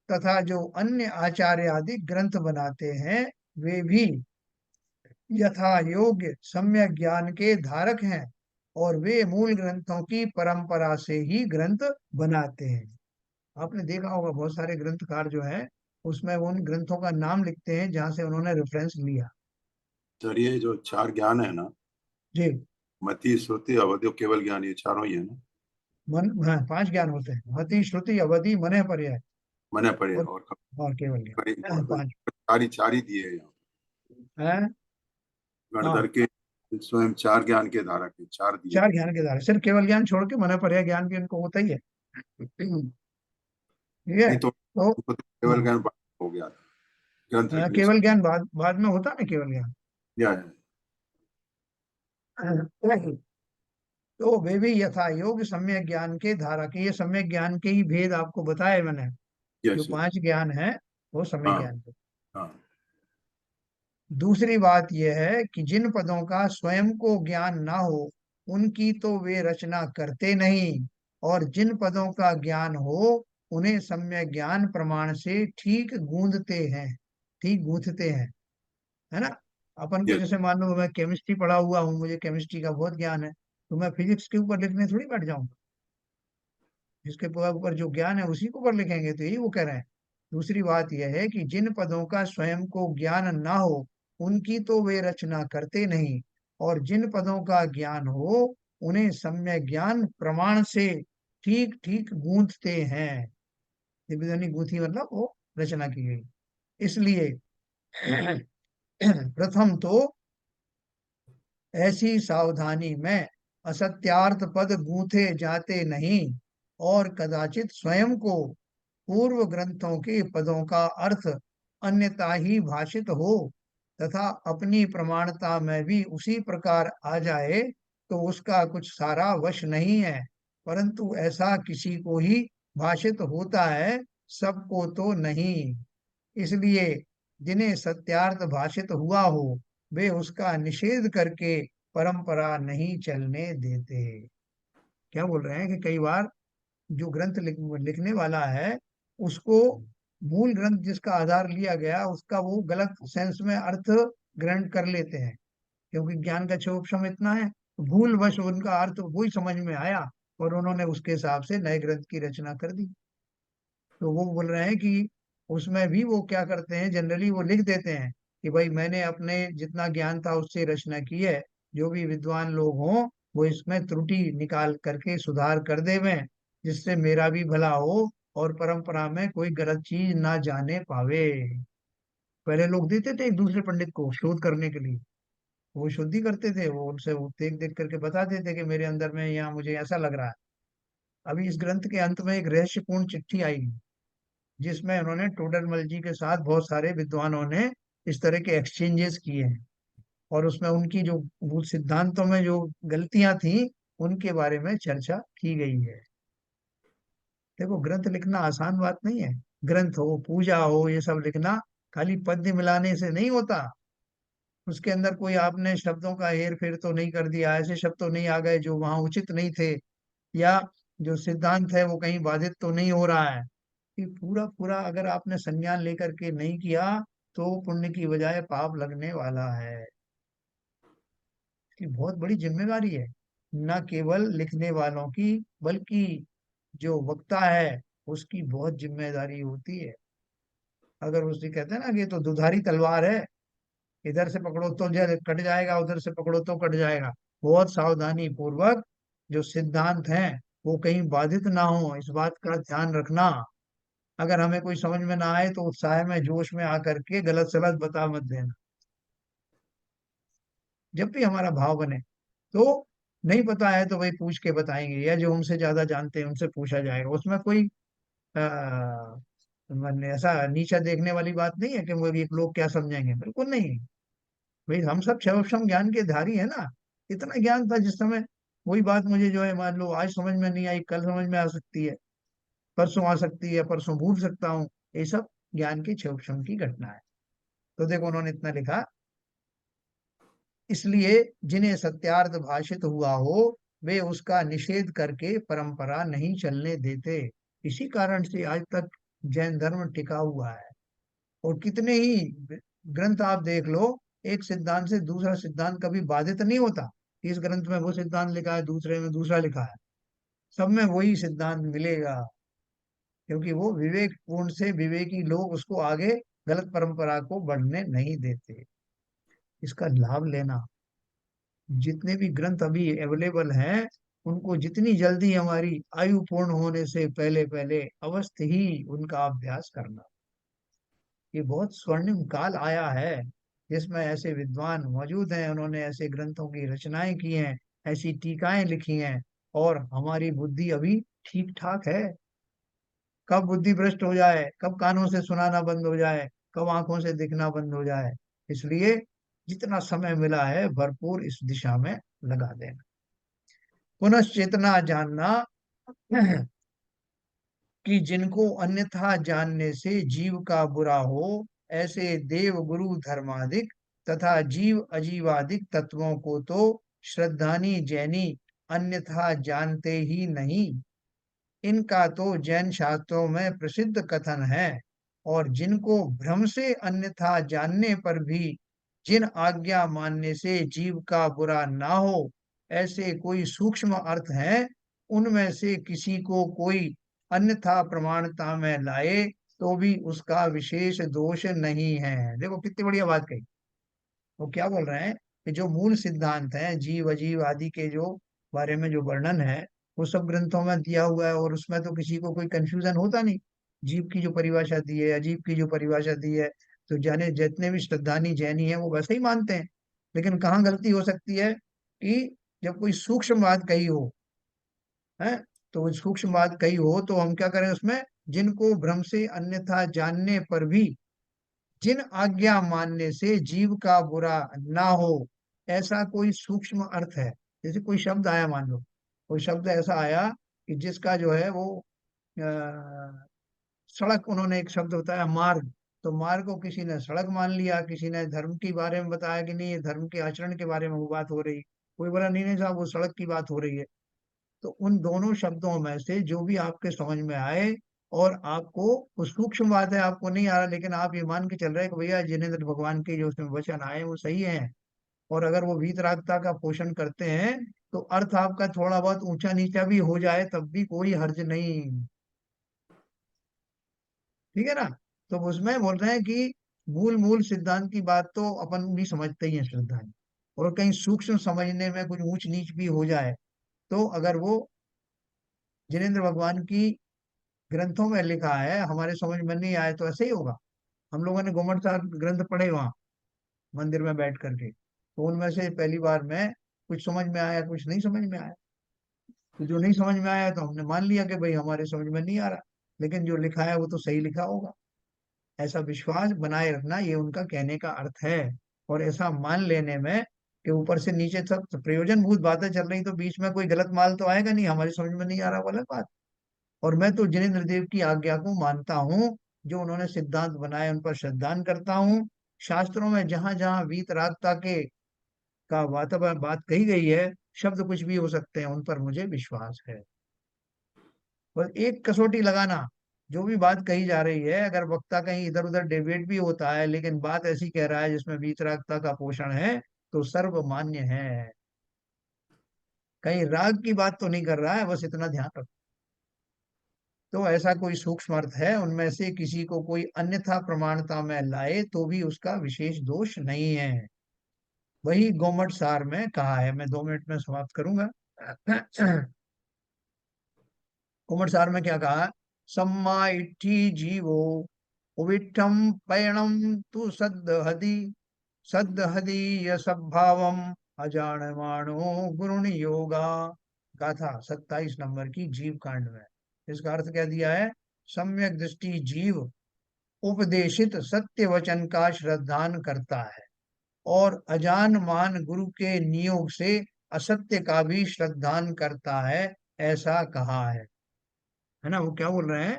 तथा जो अन्य आचार्य आदि ग्रंथ बनाते हैं वे भी यथा योग्य सम्यक ज्ञान के धारक हैं, और वे मूल ग्रंथों की परंपरा से ही ग्रंथ बनाते हैं। आपने देखा होगा बहुत सारे ग्रंथकार जो हैं उसमें उन ग्रंथों का नाम लिखते हैं जहां से उन्होंने रेफरेंस लिया। सर ये जो चार ज्ञान है ना, जी। मति श्रुति अवधि और केवल ज्ञान, ये चारों ही है ना। मन, हाँ, पांच ज्ञान होते हैं, मति श्रुति अवधि मनः पर्याय मने पड़े और और केवल ज्ञान, पांच चार ही दिए हैं यहाँ। है। गणधर हाँ, के स्वयं चार ज्ञान के धारक है, चार दिए। चार ज्ञान के द्वारा, सिर्फ केवल ज्ञान छोड़ के मनः पर्याय ज्ञान भी इनको होता ही है। ठीक है। नहीं तो तो उनको तो केवल हाँ, ज्ञान हो गया था ग्रंथ लिखने से। केवल ज्ञान बाद बाद में होता ना केवल ज्ञान। क्या है? तो वे भी यथा योग सम्यक ज्ञान के धारक, ये सम्यक ज्ञान के ही भेद आपको बताए मैंने। जो यस। पांच ज्ञान है वो सम्यक हाँ ज्ञान के। हाँ। दूसरी बात यह है कि जिन पदों का स्वयं को ज्ञान ना हो उनकी तो वे रचना करते नहीं, और जिन पदों का ज्ञान हो उन्हें सम्यक ज्ञान प्रमाण से ठीक गूंथते हैं, ठीक गूंथते हैं, है ना। अपन को यस। जैसे मान लो मैं केमिस्ट्री पढ़ा हुआ हूँ, मुझे केमिस्ट्री का बहुत ज्ञान है, तो मैं फिजिक्स के ऊपर लिखने थोड़ी बैठ जाऊंगा। जिसके ऊपर जो ज्ञान है उसी के ऊपर लिखेंगे, तो यही वो कह रहे हैं। दूसरी बात यह है कि जिन पदों का स्वयं को ज्ञान ना हो उनकी तो वे रचना करते नहीं, और जिन पदों का ज्ञान हो उन्हें सम्यक ज्ञान प्रमाण से ठीक ठीक गूंथते हैं। दिव्यध्वनि गूंथी मतलब वो रचना की गई। इसलिए प्रथम तो ऐसी सावधानी में असत्यार्थ पद गूंथे जाते नहीं, और कदाचित स्वयं को पूर्व ग्रंथों के पदों का अर्थ अन्यथा ही भाषित हो, तथा अपनी प्रमाणता में भी उसी प्रकार आ जाए, तो उसका कुछ सारा वश नहीं है, परंतु ऐसा किसी को ही भाषित होता है, सबको तो नहीं। इसलिए जिन्हें सत्यार्थ भाषित हुआ हो वे उसका निषेध करके परंपरा नहीं चलने देते। क्या बोल रहे हैं कि कई बार जो ग्रंथ लिखने वाला है उसको मूल ग्रंथ जिसका आधार लिया गया उसका वो गलत सेंस में अर्थ ग्रहण कर लेते हैं, क्योंकि ज्ञान का क्षोभक्षम इतना है, भूलवश उनका अर्थ वही समझ में आया और उन्होंने उसके हिसाब से नए ग्रंथ की रचना कर दी। तो वो बोल रहे हैं कि उसमें भी वो क्या करते हैं, जनरली वो लिख देते हैं कि भाई मैंने अपने जितना ज्ञान था उससे रचना की है, जो भी विद्वान लोग हों वो इसमें त्रुटि निकाल करके सुधार कर देवें, जिससे मेरा भी भला हो और परंपरा में कोई गलत चीज ना जाने पावे। पहले लोग देते थे एक दूसरे पंडित को शोध करने के लिए, वो शुद्धि करते थे, वो उनसे वो देख देख करके बताते थे कि मेरे अंदर में यहाँ मुझे ऐसा लग रहा है। अभी इस ग्रंथ के अंत में एक रहस्यपूर्ण चिट्ठी आई जिसमें उन्होंने टोडरमल जी के साथ बहुत सारे विद्वानों ने इस तरह के एक्सचेंजेस किए हैं, और उसमें उनकी जो मूल सिद्धांतों में जो गलतियां थी उनके बारे में चर्चा की गई है। देखो ग्रंथ लिखना आसान बात नहीं है। ग्रंथ हो पूजा हो ये सब लिखना खाली पद्य मिलाने से नहीं होता। उसके अंदर कोई आपने शब्दों का हेर फेर तो नहीं कर दिया, ऐसे शब्द तो नहीं आ गए जो वहां उचित नहीं थे, या जो सिद्धांत है वो कहीं बाधित तो नहीं हो रहा है। कि पूरा पूरा अगर आपने संज्ञान लेकर के नहीं किया तो पुण्य की बजाय पाप लगने वाला है। इसकी बहुत बड़ी जिम्मेवारी है, न केवल लिखने वालों की बल्कि जो वक्ता है उसकी बहुत जिम्मेदारी होती है। अगर उससे कहते हैं ना कि ये तो दुधारी तलवार है, इधर से पकड़ो तो कट जाएगा, उधर से पकड़ो तो कट जाएगा। बहुत सावधानी पूर्वक जो सिद्धांत हैं वो कहीं बाधित ना हो, इस बात का ध्यान रखना। अगर हमें कोई समझ में ना आए तो उत्साह में जोश में आकर के गलत सलत बता मत देना। जब भी हमारा भाव बने, तो नहीं पता है तो भाई पूछ के बताएंगे, या जो हमसे ज्यादा जानते हैं उनसे पूछा जाएगा। उसमें कोई आ, ऐसा नीचा देखने वाली बात नहीं है कि वो एक लोग क्या समझेंगे, बिल्कुल नहीं। भाई हम सब क्षम ज्ञान के धारी है ना। इतना ज्ञान था जिस समय, वही बात मुझे जो है मान लो आज समझ में नहीं आई, कल समझ में आ सकती है, परसों आ सकती है, परसों भूल सकता हूँ। ये सब ज्ञान की क्षम की घटना है। तो देखो उन्होंने इतना लिखा, इसलिए जिन्हें सत्यार्थ भाषित हुआ हो वे उसका निषेध करके परंपरा नहीं चलने देते। इसी कारण से आज तक जैन धर्म टिका हुआ है। और कितने ही ग्रंथ आप देख लो, एक सिद्धांत से दूसरा सिद्धांत कभी बाधित नहीं होता। इस ग्रंथ में वो सिद्धांत लिखा है, दूसरे में दूसरा लिखा है, सब में वही सिद्धांत मिलेगा। क्योंकि वो विवेक पूर्ण से विवेकी लोग उसको आगे गलत परंपरा को बढ़ने नहीं देते। इसका लाभ लेना, जितने भी ग्रंथ अभी अवेलेबल हैं उनको जितनी जल्दी हमारी आयु पूर्ण होने से पहले पहले अवश्य ही उनका अभ्यास करना। ये बहुत स्वर्णिम काल आया है जिसमें ऐसे विद्वान मौजूद हैं, उन्होंने ऐसे ग्रंथों की रचनाएं की हैं, ऐसी टीकाएं लिखी हैं, और हमारी बुद्धि अभी ठीक ठाक है। कब बुद्धि भ्रष्ट हो जाए, कब कानों से सुनाना बंद हो जाए, कब आंखों से दिखना बंद हो जाए। इसलिए जितना समय मिला है भरपूर इस दिशा में लगा देना। पुनश्चेतना जानना कि जिनको अन्यथा जानने से जीव का बुरा हो, ऐसे देव गुरु धर्मादिक तथा जीव अजीवादिक तत्वों को तो श्रद्धानी जैनी अन्यथा जानते ही नहीं। इनका तो जैन शास्त्रों में प्रसिद्ध कथन है। और जिनको भ्रम से अन्यथा जानने पर भी जिन आज्ञा मानने से जीव का बुरा ना हो, ऐसे कोई सूक्ष्म अर्थ हैं, उनमें से किसी को कोई अन्यथा प्रमाणता में लाए तो भी उसका विशेष दोष नहीं है। देखो कितनी बढ़िया बात कही। वो क्या बोल रहे हैं कि जो मूल सिद्धांत है जीव अजीव आदि के जो बारे में जो वर्णन है, वो सब ग्रंथों में दिया हुआ है, और उसमें तो किसी को कोई कंफ्यूजन होता नहीं। जीव की जो परिभाषा दी है, अजीब की जो परिभाषा दी है, तो जाने जितने भी श्रद्धानी जैनी है वो वैसे ही मानते हैं। लेकिन कहाँ गलती हो सकती है कि जब कोई सूक्ष्म बात कही हो, है, तो वो सूक्ष्म बात कही हो तो हम क्या करें उसमें, जिनको भ्रम से अन्यथा जानने पर भी जिन आज्ञा मानने से जीव का बुरा ना हो, ऐसा कोई सूक्ष्म अर्थ है। जैसे कोई शब्द आया, मान लो कोई शब्द ऐसा आया कि जिसका जो है वो सड़क, उन्होंने एक शब्द बताया मार्ग, तो मार्ग को किसी ने सड़क मान लिया, किसी ने धर्म के बारे में बताया कि नहीं ये धर्म के आचरण के बारे में वो बात हो रही, कोई बोला नहीं नहीं साहब वो सड़क की बात हो रही है। तो उन दोनों शब्दों में से जो भी आपके समझ में आए, और आपको वो सूक्ष्म बात है आपको नहीं आ रहा, लेकिन आप ये मान के चल रहे हैं कि भैया जिनेंद्र भगवान के जो उसमें वचन आए वो सही हैं, और अगर वो वीतरागता का पोषण करते हैं, तो अर्थ आपका थोड़ा बहुत ऊंचा नीचा भी हो जाए तब भी कोई हर्ज नहीं। ठीक है ना। तो उसमें बोल रहे हैं कि मूल मूल सिद्धांत की बात तो अपन भी समझते ही है श्रद्धांत, और कहीं सूक्ष्म समझने में कुछ ऊंच नीच भी हो जाए, तो अगर वो जिनेंद्र भगवान की ग्रंथों में लिखा है हमारे समझ में नहीं आए तो ऐसे ही होगा। हम लोगों ने गोमट साहब ग्रंथ पढ़े वहाँ मंदिर में बैठ करके, तो उनमें से पहली बार में कुछ समझ में आया, कुछ नहीं समझ में आया। तो जो नहीं समझ में आया तो हमने मान लिया कि भाई हमारे समझ में नहीं आ रहा, लेकिन जो लिखा है वो तो सही लिखा होगा। ऐसा विश्वास बनाए रखना ये उनका कहने का अर्थ है। और ऐसा मान लेने में कि ऊपर से नीचे तक प्रयोजनभूत बातें चल रही, तो बीच में कोई गलत माल तो आएगा नहीं, हमारी समझ में नहीं आ रहा वो अलग बात। और मैं तो जिनेंद्र देव की आज्ञा को मानता हूँ, जो उन्होंने सिद्धांत बनाए उन पर श्रद्धान करता हूँ। शास्त्रों में जहां जहां वीतरागता के का वातावरण बात कही गई है, शब्द कुछ भी हो सकते हैं, उन पर मुझे विश्वास है। बस एक कसौटी लगाना, जो भी बात कही जा रही है अगर वक्ता कहीं इधर उधर डेविएट भी होता है लेकिन बात ऐसी कह रहा है जिसमें वीतरागता का पोषण है, तो सर्वमान्य है। कहीं राग की बात तो नहीं कर रहा है, बस इतना ध्यान रखो। तो ऐसा कोई सूक्ष्म अर्थ है उनमें से किसी को कोई अन्यथा प्रमाणता में लाए तो भी उसका विशेष दोष नहीं है। वही गोमट सार में कहा है। मैं 2 मिनट में समाप्त करूंगा। गोमट सार में क्या कहा, सम्मा इट्ठी जीवो उविठम पैणम तु सद्दहदी सद्दहदी यशभावम अजानमानो गुरुण योगा, गाथा 27 नंबर की जीव कांड में। इसका अर्थ क्या दिया है? सम्यक दृष्टि जीव उपदेशित सत्य वचन का श्रद्धान करता है और अजान मान गुरु के नियोग से असत्य का भी श्रद्धान करता है, ऐसा कहा है ना। वो क्या बोल रहे हैं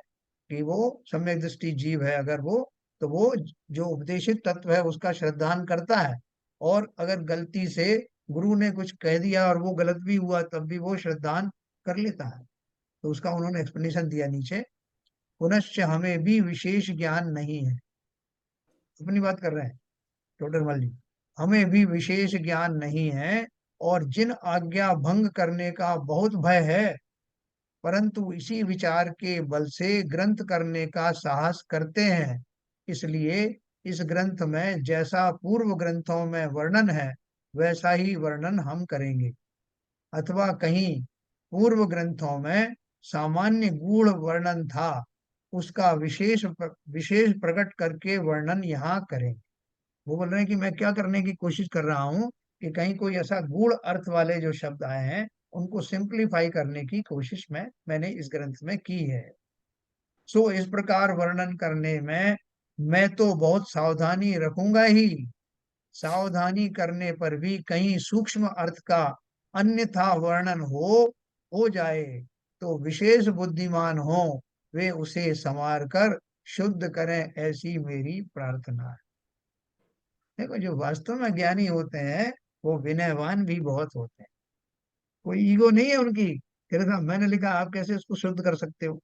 कि वो सम्यक दृष्टि जीव है अगर वो, तो वो जो उपदेशित तत्व है उसका श्रद्धान करता है, और अगर गलती से गुरु ने कुछ कह दिया और वो गलत भी हुआ तब भी वो श्रद्धान कर लेता है। तो उसका उन्होंने एक्सप्लेनेशन दिया नीचे। पुनश्च हमें भी विशेष ज्ञान नहीं है, अपनी बात कर रहे हैं टोडरमल जी। हमें भी विशेष ज्ञान नहीं है और जिन आज्ञा भंग करने का बहुत भय है, परंतु इसी विचार के बल से ग्रंथ करने का साहस करते हैं। इसलिए इस ग्रंथ में जैसा पूर्व ग्रंथों में वर्णन है वैसा ही वर्णन हम करेंगे, अथवा कहीं पूर्व ग्रंथों में सामान्य गूढ़ वर्णन था उसका विशेष प्रकट करके वर्णन यहाँ करेंगे। वो बोल रहे हैं कि मैं क्या करने की कोशिश कर रहा हूँ कि कहीं कोई ऐसा गूढ़ अर्थ वाले जो शब्द आए हैं उनको सिंप्लीफाई करने की कोशिश मैंने इस ग्रंथ में की है। सो इस प्रकार वर्णन करने में मैं तो बहुत सावधानी रखूंगा ही। सावधानी करने पर भी कहीं सूक्ष्म अर्थ का अन्यथा वर्णन हो जाए तो विशेष बुद्धिमान हो वे उसे संवार कर शुद्ध करें, ऐसी मेरी प्रार्थना है। देखो जो वास्तव में ज्ञानी होते हैं वो विनयवान भी बहुत होते हैं, कोई ईगो नहीं है उनकी। कह रहा था मैंने लिखा आप कैसे उसको शुद्ध कर सकते हो?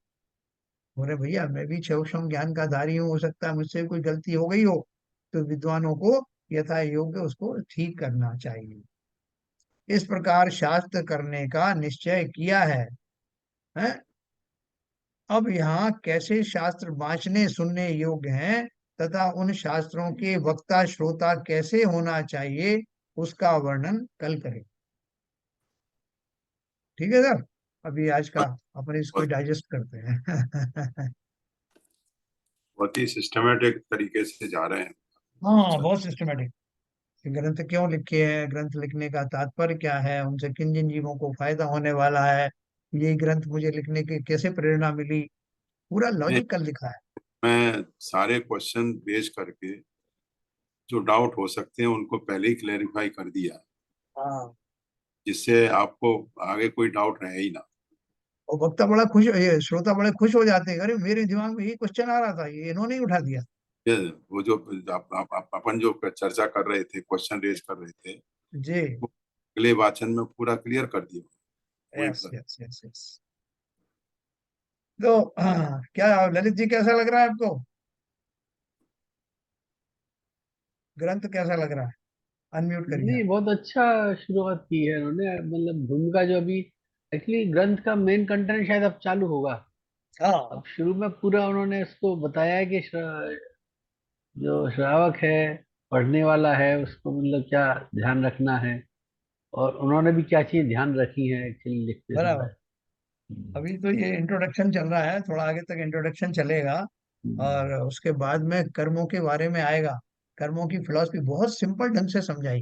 बोले भैया मैं भी सूक्ष्म ज्ञान का धारी हूँ, हो सकता है मुझसे कोई गलती हो गई हो, तो विद्वानों को यथा योग्य उसको ठीक करना चाहिए। इस प्रकार शास्त्र करने का निश्चय किया है? अब यहाँ कैसे शास्त्र वांचने सुनने योग्य हैं तथा उन शास्त्रों के वक्ता श्रोता कैसे होना चाहिए उसका वर्णन कल करें। ठीक है सर, अभी आज का अपन इसको बहुत डाइजेस्ट करते हैं। बहुत ही सिस्टमेटिक तरीके से जा रहे हैं। हाँ अच्छा, बहुत सिस्टमेटिक। ग्रंथ क्यों लिखे हैं, ग्रंथ लिखने का तात्पर्य क्या है, उनसे किन जिन जीवों को फायदा होने वाला है, ये ग्रंथ मुझे लिखने की कैसे प्रेरणा मिली, पूरा मैं लॉजिकल लिखा है। मैं सारे क्वेश्चन बेस करके जो डाउट हो सकते हैं उनको पहले ही क्लेरिफाई कर दिया, हाँ, जिससे आपको आगे कोई डाउट रहे ही ना। और वक्ता बड़ा खुश, ये श्रोता बड़े खुश हो जाते हैं, अरे मेरे दिमाग में ये क्वेश्चन आ रहा था, ये इन्होंने ही उठा दिया। ये वो जो अपन जो चर्चा कर रहे थे, क्वेश्चन रेज कर रहे थे, जी, वो अगले वाचन में पूरा क्लियर कर दिया वहीं यस पर। Yes yes yes. तो क्या ललित जी कैसा लग रहा है आपको? ग्रंथ कैसा लग रहा है? अनम्यूट करिए नहीं, आप। बहुत अच्छा शुरुआत की है उन्होंने। मतलब भूमिका जो अभी एक्चुअली ग्रंथ का मेन कंटेंट शायद अब चालू होगा। हाँ, अब शुरू में पूरा उन्होंने इसको बताया है कि जो श्रावक है, पढ़ने वाला है, उसको मतलब क्या ध्यान रखना है, और उन्होंने भी क्या चीज ध्यान रखी है एक्चुअली लिखते बराबर। समय। अभी तो ये इंट्रोडक्शन चल रहा है, थोड़ा आगे तक इंट्रोडक्शन चलेगा और उसके बाद में कर्मों के बारे में आएगा। कर्मों की फिलॉसफी बहुत सिंपल ढंग से समझाई,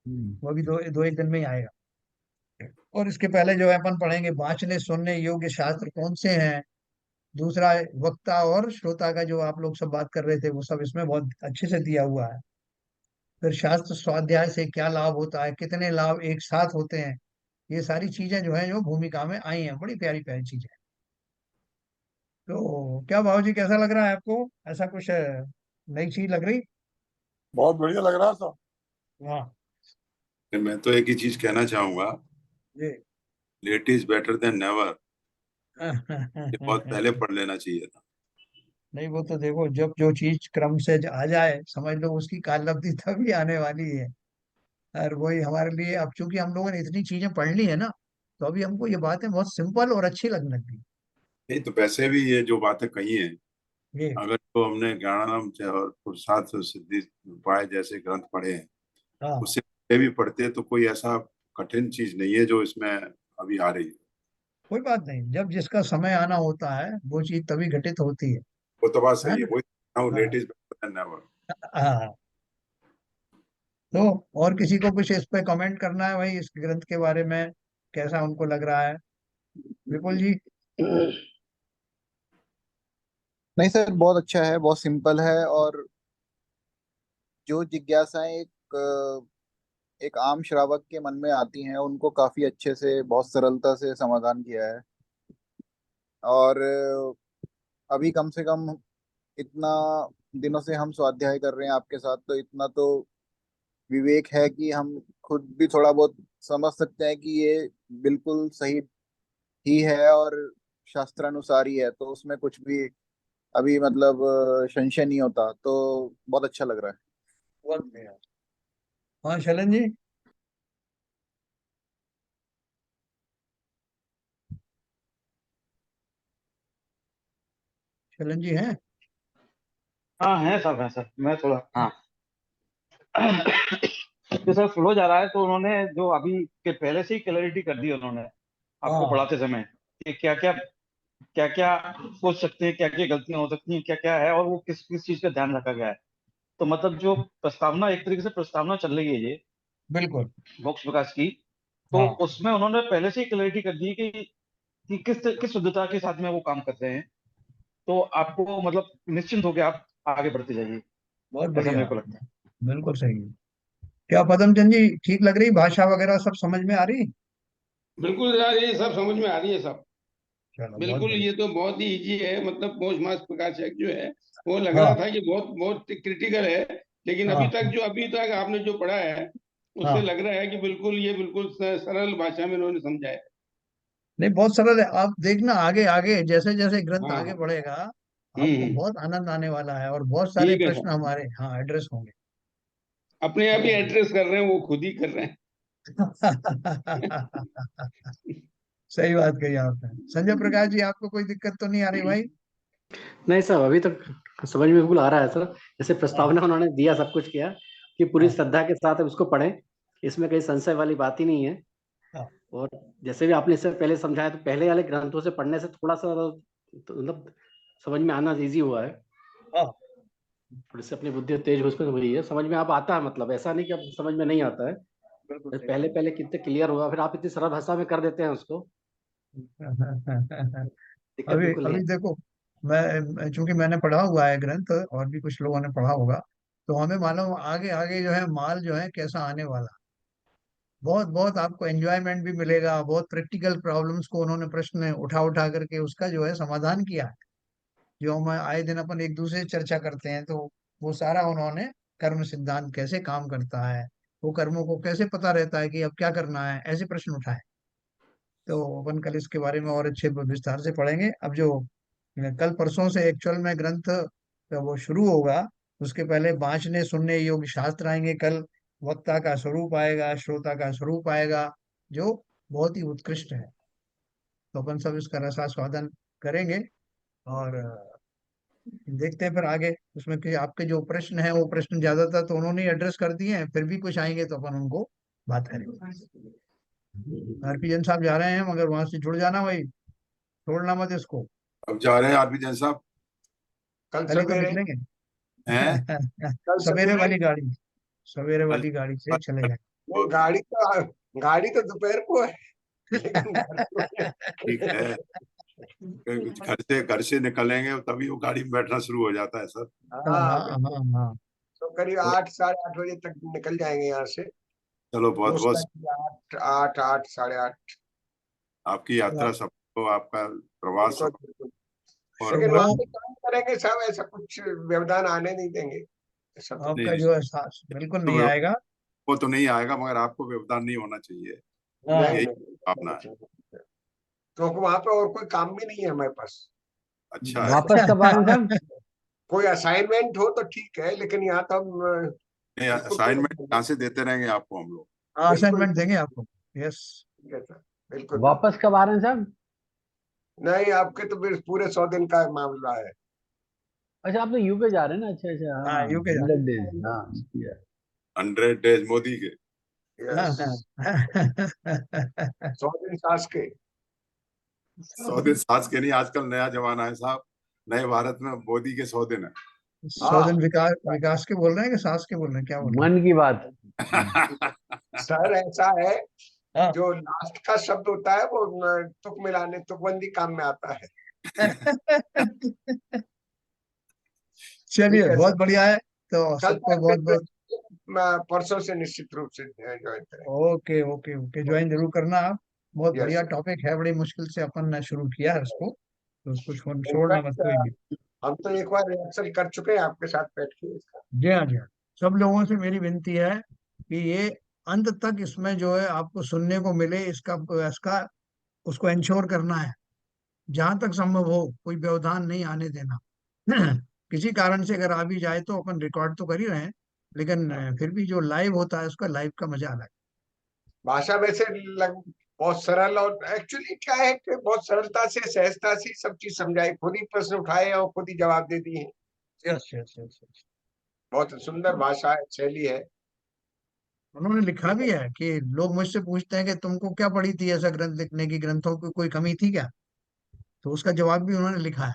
हम्म, वो भी दो दो एक दिन में ही आएगा। और इसके पहले जो है अपन पढ़ेंगे वांचने सुनने योग्य शास्त्र कौन से हैं। दूसरा वक्ता और श्रोता का जो आप लोग सब बात कर रहे थे वो सब इसमें बहुत अच्छे से दिया हुआ है। फिर शास्त्र स्वाध्याय से क्या लाभ होता है, कितने लाभ एक साथ होते हैं, ये सारी चीजें जो है जो भूमिका में आई हैं, बड़ी प्यारी प्यारी चीजें। तो क्या भाव जी कैसा लग रहा है आपको? ऐसा कुछ नई चीज लग रही? बहुत बढ़िया लग रहा था। हाँ मैं तो एक ही चीज कहना चाहूंगा, जी। Late is better than never. ये बहुत पहले पढ़ लेना चाहिए था। नहीं वो तो देखो जब जो चीज क्रम से आ जाए समझ लो उसकी काल अवधि तभी आने वाली है। और वही हमारे लिए, अब चूंकि हम लोगों ने इतनी चीजें पढ़ ली है ना, तो अभी हमको ये बातें बहुत सिंपल और अच्छी लगने लगी। नहीं तो वैसे भी ये जो बातें कही हैं, ये अगर तो हमने ज्ञानानंद और पुरुषार्थ सिद्धि उपाय जैसे ग्रंथ पढ़े हैं, हाँ, उससे पहले भी पढ़ते तो कोई ऐसा कठिन चीज नहीं है जो इसमें अभी आ रही है। कोई बात नहीं, जब जिसका समय आना होता है वो चीज तभी घटित होती वो तो बात है सही है, ना। वही लेट हाँ इज बेटर देन नेवर। हाँ तो और किसी को कुछ इस पे कमेंट करना है भाई, इस ग्रंथ के बारे में कैसा उनको लग रहा है? विपुल जी। नहीं सर, बहुत अच्छा है, बहुत सिंपल है। और जो जिज्ञासाएं एक आम श्रावक के मन में आती हैं उनको काफी अच्छे से, बहुत सरलता से समाधान किया है। और अभी कम से कम इतना दिनों से हम स्वाध्याय कर रहे हैं आपके साथ, तो इतना तो विवेक है कि हम खुद भी थोड़ा बहुत समझ सकते हैं कि ये बिल्कुल सही ही है और शास्त्रानुसार ही है, तो उसमें कुछ भी अभी मतलब संशय नहीं होता। तो बहुत अच्छा लग रहा है। बहुत बढ़िया। हाँ शैलन जी। शैलन जी हैं? हाँ है सर, मैं थोड़ा हाँ तो सर फ्लो जा रहा है। तो उन्होंने जो अभी के पहले से ही क्लैरिटी कर दी उन्होंने आपको हाँ पढ़ाते समय कि क्या क्या सोच सकते हैं, क्या क्या गलतियां हो सकती हैं, क्या क्या है, और वो किस किस चीज का ध्यान रखा गया है। तो मतलब जो प्रस्तावना, एक तरीके से प्रस्तावना चल रही है ये बिल्कुल। मोक्ष प्रकाश की, तो हाँ उसमें उन्होंने पहले से ही क्लैरिटी कर दी कि किस शुद्धता के साथ में वो काम कर रहे हैं। तो आपको मतलब निश्चिंत होकर आप आगे बढ़ते जाइए, बहुत ऐसा बढ़िया। मेरे को लगता है। बिल्कुल सही है। क्या पदमचंद जी ठीक लग रही भाषा वगैरह, सब समझ में आ रही? बिल्कुल यार, ये सब समझ में आ रही है सब। चलो बहुत बिल्कुल, बढ़िया। ये तो बहुत ही इजी है। मतलब पौष मास प्रकाशक जो है, वो लग रहा हाँ था कि बहुत बहुत क्रिटिकल है, लेकिन हाँ अभी तक आपने जो पढ़ा है उससे हाँ। लग रहा है कि बिल्कुल ये बिल्कुल सरल भाषा में उन्होंने समझा है। नहीं बहुत सरल है, आप देखना आगे आगे जैसे जैसे ग्रंथ हाँ आगे हाँ। बढ़ेगा आपको हम्म। बहुत आनंद आने वाला है, और बहुत सारे ठीक है प्रश्न सर, हमारे हाँ एड्रेस होंगे। अपने आप ही एड्रेस कर रहे हैं, वो खुद ही कर रहे सही बात कही आपने। संजय प्रकाश जी आपको कोई दिक्कत तो नहीं आ रही भाई? नहीं सर, अभी तक समझ में बिल्कुल आ रहा है सर। जैसे हाँ प्रस्तावना उन्होंने दिया, सब कुछ किया कि पूरी हाँ श्रद्धा के साथ अब इसको पढ़ें, इसमें कहीं संशय वाली बात ही नहीं है। हाँ और जैसे भी आपने इससे पहले समझाया, तो पहले वाले ग्रंथों से पढ़ने से थोड़ा सा तो मतलब समझ में आना इजी हुआ है। हाँ। थोड़ी सी अपनी बुद्धि तेज हो हुई है, समझ में अब आता है। मतलब ऐसा नहीं कि अब समझ में नहीं आता है। बिल्कुल सही पहले पहले कितने क्लियर हुआ, फिर आप इतनी सरल भाषा में कर देते हैं उसको, बात। दिक्कत अभी बिल्कुल नहीं अभी है। देखो, चूंकि मैंने पढ़ा हुआ है ग्रंथ और भी कुछ लोगों ने पढ़ा होगा, तो हमें मालूम आगे आगे जो है माल जो है कैसा आने वाला। बहुत बहुत आपको एंजॉयमेंट भी मिलेगा, बहुत प्रैक्टिकल प्रॉब्लम्स को उन्होंने प्रश्न उठा उठा करके उसका जो है समाधान किया है। जो हम आए दिन अपन एक दूसरे से चर्चा करते हैं, तो वो सारा उन्होंने कर्म सिद्धांत कैसे काम करता है, वो कर्मों को कैसे पता रहता है कि अब क्या करना है, ऐसे प्रश्न उठाए। तो अपन कल इसके बारे में और अच्छे विस्तार से पढ़ेंगे। अब जो कल परसों से एक्चुअल में ग्रंथ का वो शुरू होगा, उसके पहले बांचने सुनने योग्य शास्त्र आएंगे कल। वक्ता का स्वरूप आएगा, श्रोता का स्वरूप आएगा, जो बहुत ही उत्कृष्ट है। तो अपन सब इसका रसास्वादन करेंगे, और देखते हैं फिर आगे उसमें कि आपके जो प्रश्न है वो प्रश्न ज्यादातर तो उन्होंने एड्रेस कर दिए हैं, फिर भी कुछ आएंगे तो अपन उनको बात करेंगे। हरकिशन साहब जा रहे हैं, मगर वहां से जुड़ जाना भाई, छोड़ना मत इसको। अब जा रहे हैं आरपी जैन साहब कल कल ही तो सवेरे। निकलेंगे। हैं? कल सवेरे सवेरे। वाली गाड़ी, सवेरे कल वाली गाड़ी से चले जाए। वो गाड़ी तो दोपहर को है, लेकिन घर को है। ठीक है, घर से निकलेंगे तभी वो गाड़ी में बैठना शुरू हो जाता है सर। हाँ हाँ हाँ बिल्कुल। हाँ हाँ। तो करीब तो 8 साढ़े 8 बजे तक निकल जाएंगे यहाँ से। चलो, बहुत बहुत कोस्टा की 8 8 8 साढ़े 8। आपकी यात्रा सबको, आपका प्रवास बिल्कुल सफल बिल्कुल। और लेकिन वो वहां पे काम करेंगे सब, ऐसा कुछ व्यवधान आने नहीं देंगे, ऐसा तो नहीं आपका नहीं, जो है बिल्कुल तो नहीं आएगा। वो तो नहीं आएगा, मगर आपको व्यवधान नहीं होना चाहिए, हाँ नहीं यही भावना है। नहीं। क्योंकि वहां पे और कोई काम भी नहीं है हमारे पास। अच्छा है। वापस कब आ रहे हैं साहब? कोई असाइनमेंट हो तो ठीक है, लेकिन यहाँ तो हम बिल्कुल असाइनमेंट यहाँ से देते रहेंगे आपको हम लोग। हाँ बिल्कुल असाइनमेंट देंगे आपको। यस। ठीक है सर, बिल्कुल बिल्कुल। वापस कब आ रहे हैं साहब? नहीं, आपके तो फिर पूरे 100 दिन का मामला है। अच्छा, आप तो यूके जा रहे हैं ना? अच्छा अच्छा, हाँ हाँ, यूके जा 100 डेज, हाँ। 100 डेज मोदी के। यस। रहे हैं। 100 दिन सास के। 100 दिन सास के नहीं, आजकल नया जमाना है साहब, नए भारत में मोदी के 100 दिन है। सौजन विकास विकास के बोल रहे हैं कि सास के बोल रहे हैं, क्या बोल रहे मन की बात। सर ऐसा है, हाँ। जो लास्ट का शब्द होता है वो तुक मिलाने, तुकबंदी काम में आता है। हैं? ठीक चलिए, है बहुत सर, बढ़िया है। तो कल सबको तक बहुत बहुत परसों से निश्चित रूप से ज्वाइन करें। ओके ओके ओके, ज्वाइन जरूर करना आप। बहुत यस बढ़िया सर। टॉपिक है, बड़ी मुश्किल से अपन ने शुरू किया है इसको, तो उसको छोड़ना मत इनफैक्ट कोई भी। हम तो एक बार रिहर्सल कर चुके हैं आपके साथ बैठ के इसका। जी हाँ, जी हाँ। सब लोगों से मेरी विनती है कि ये अंत तक इसमें जो है आपको सुनने को मिले, इसका इसका उसको इंश्योर करना है, जहां तक संभव हो कोई व्यवधान नहीं आने देना। किसी कारण से अगर आ भी जाए तो अपन रिकॉर्ड तो कर ही रहे हैं, लेकिन फिर भी जो लाइव होता है उसका लाइव का मजा अलग भाषा वैसे बहुत सरल, और एक्चुअली क्या है कि बहुत सरलता से, सहजता से सब चीज समझाई, खुद ही प्रश्न उठाए और खुद ही जवाब दे दिए। है। Yes yes yes yes. बहुत सुंदर भाषा है, शैली है। उन्होंने लिखा भी है कि लोग मुझसे पूछते हैं कि तुमको क्या पड़ी थी ऐसा ग्रंथ लिखने की, ग्रंथों की कोई कमी थी क्या, तो उसका जवाब भी उन्होंने लिखा है।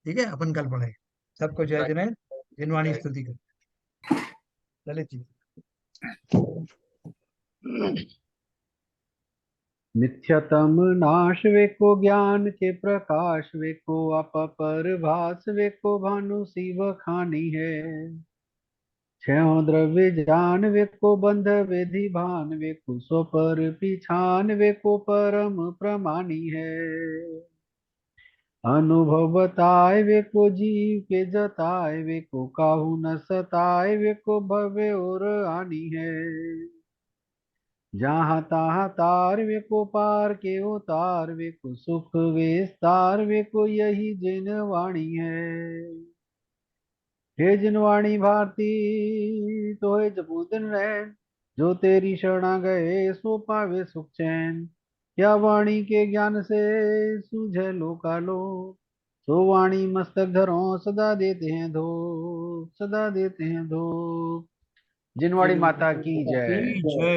ठीक है, अपन कल पढ़ेंगे। सबको जय जय, जिनवाणी स्तुति कर ललित जी। मिथ्यतम नाश वेको ज्ञान के प्रकाश वेको अपर भास वेको भानु शिव खानी है। छह द्रव्य जान वेको बंध वेधि भान वेको सो पर पिछान वेको परम प्रमानी है। अनुभव बताए वेको जीव के जताए वेको काहू न सताए वेको भव्य और आनी है। जहाँ तहाँ तार वेको पार के उतार वेको सुख विस्तार वेको यही जिन वाणी है। हे जिनवाणी भारती तो है जबूदन रैन, जो तेरी शरणा गए सो पावे सुख चैन। क्या वाणी के ज्ञान से सूझे लोकालो, सो वाणी मस्तक धरो सदा देते हैं धो, सदा देते हैं धो। जिनवाणी माता की जय। जय।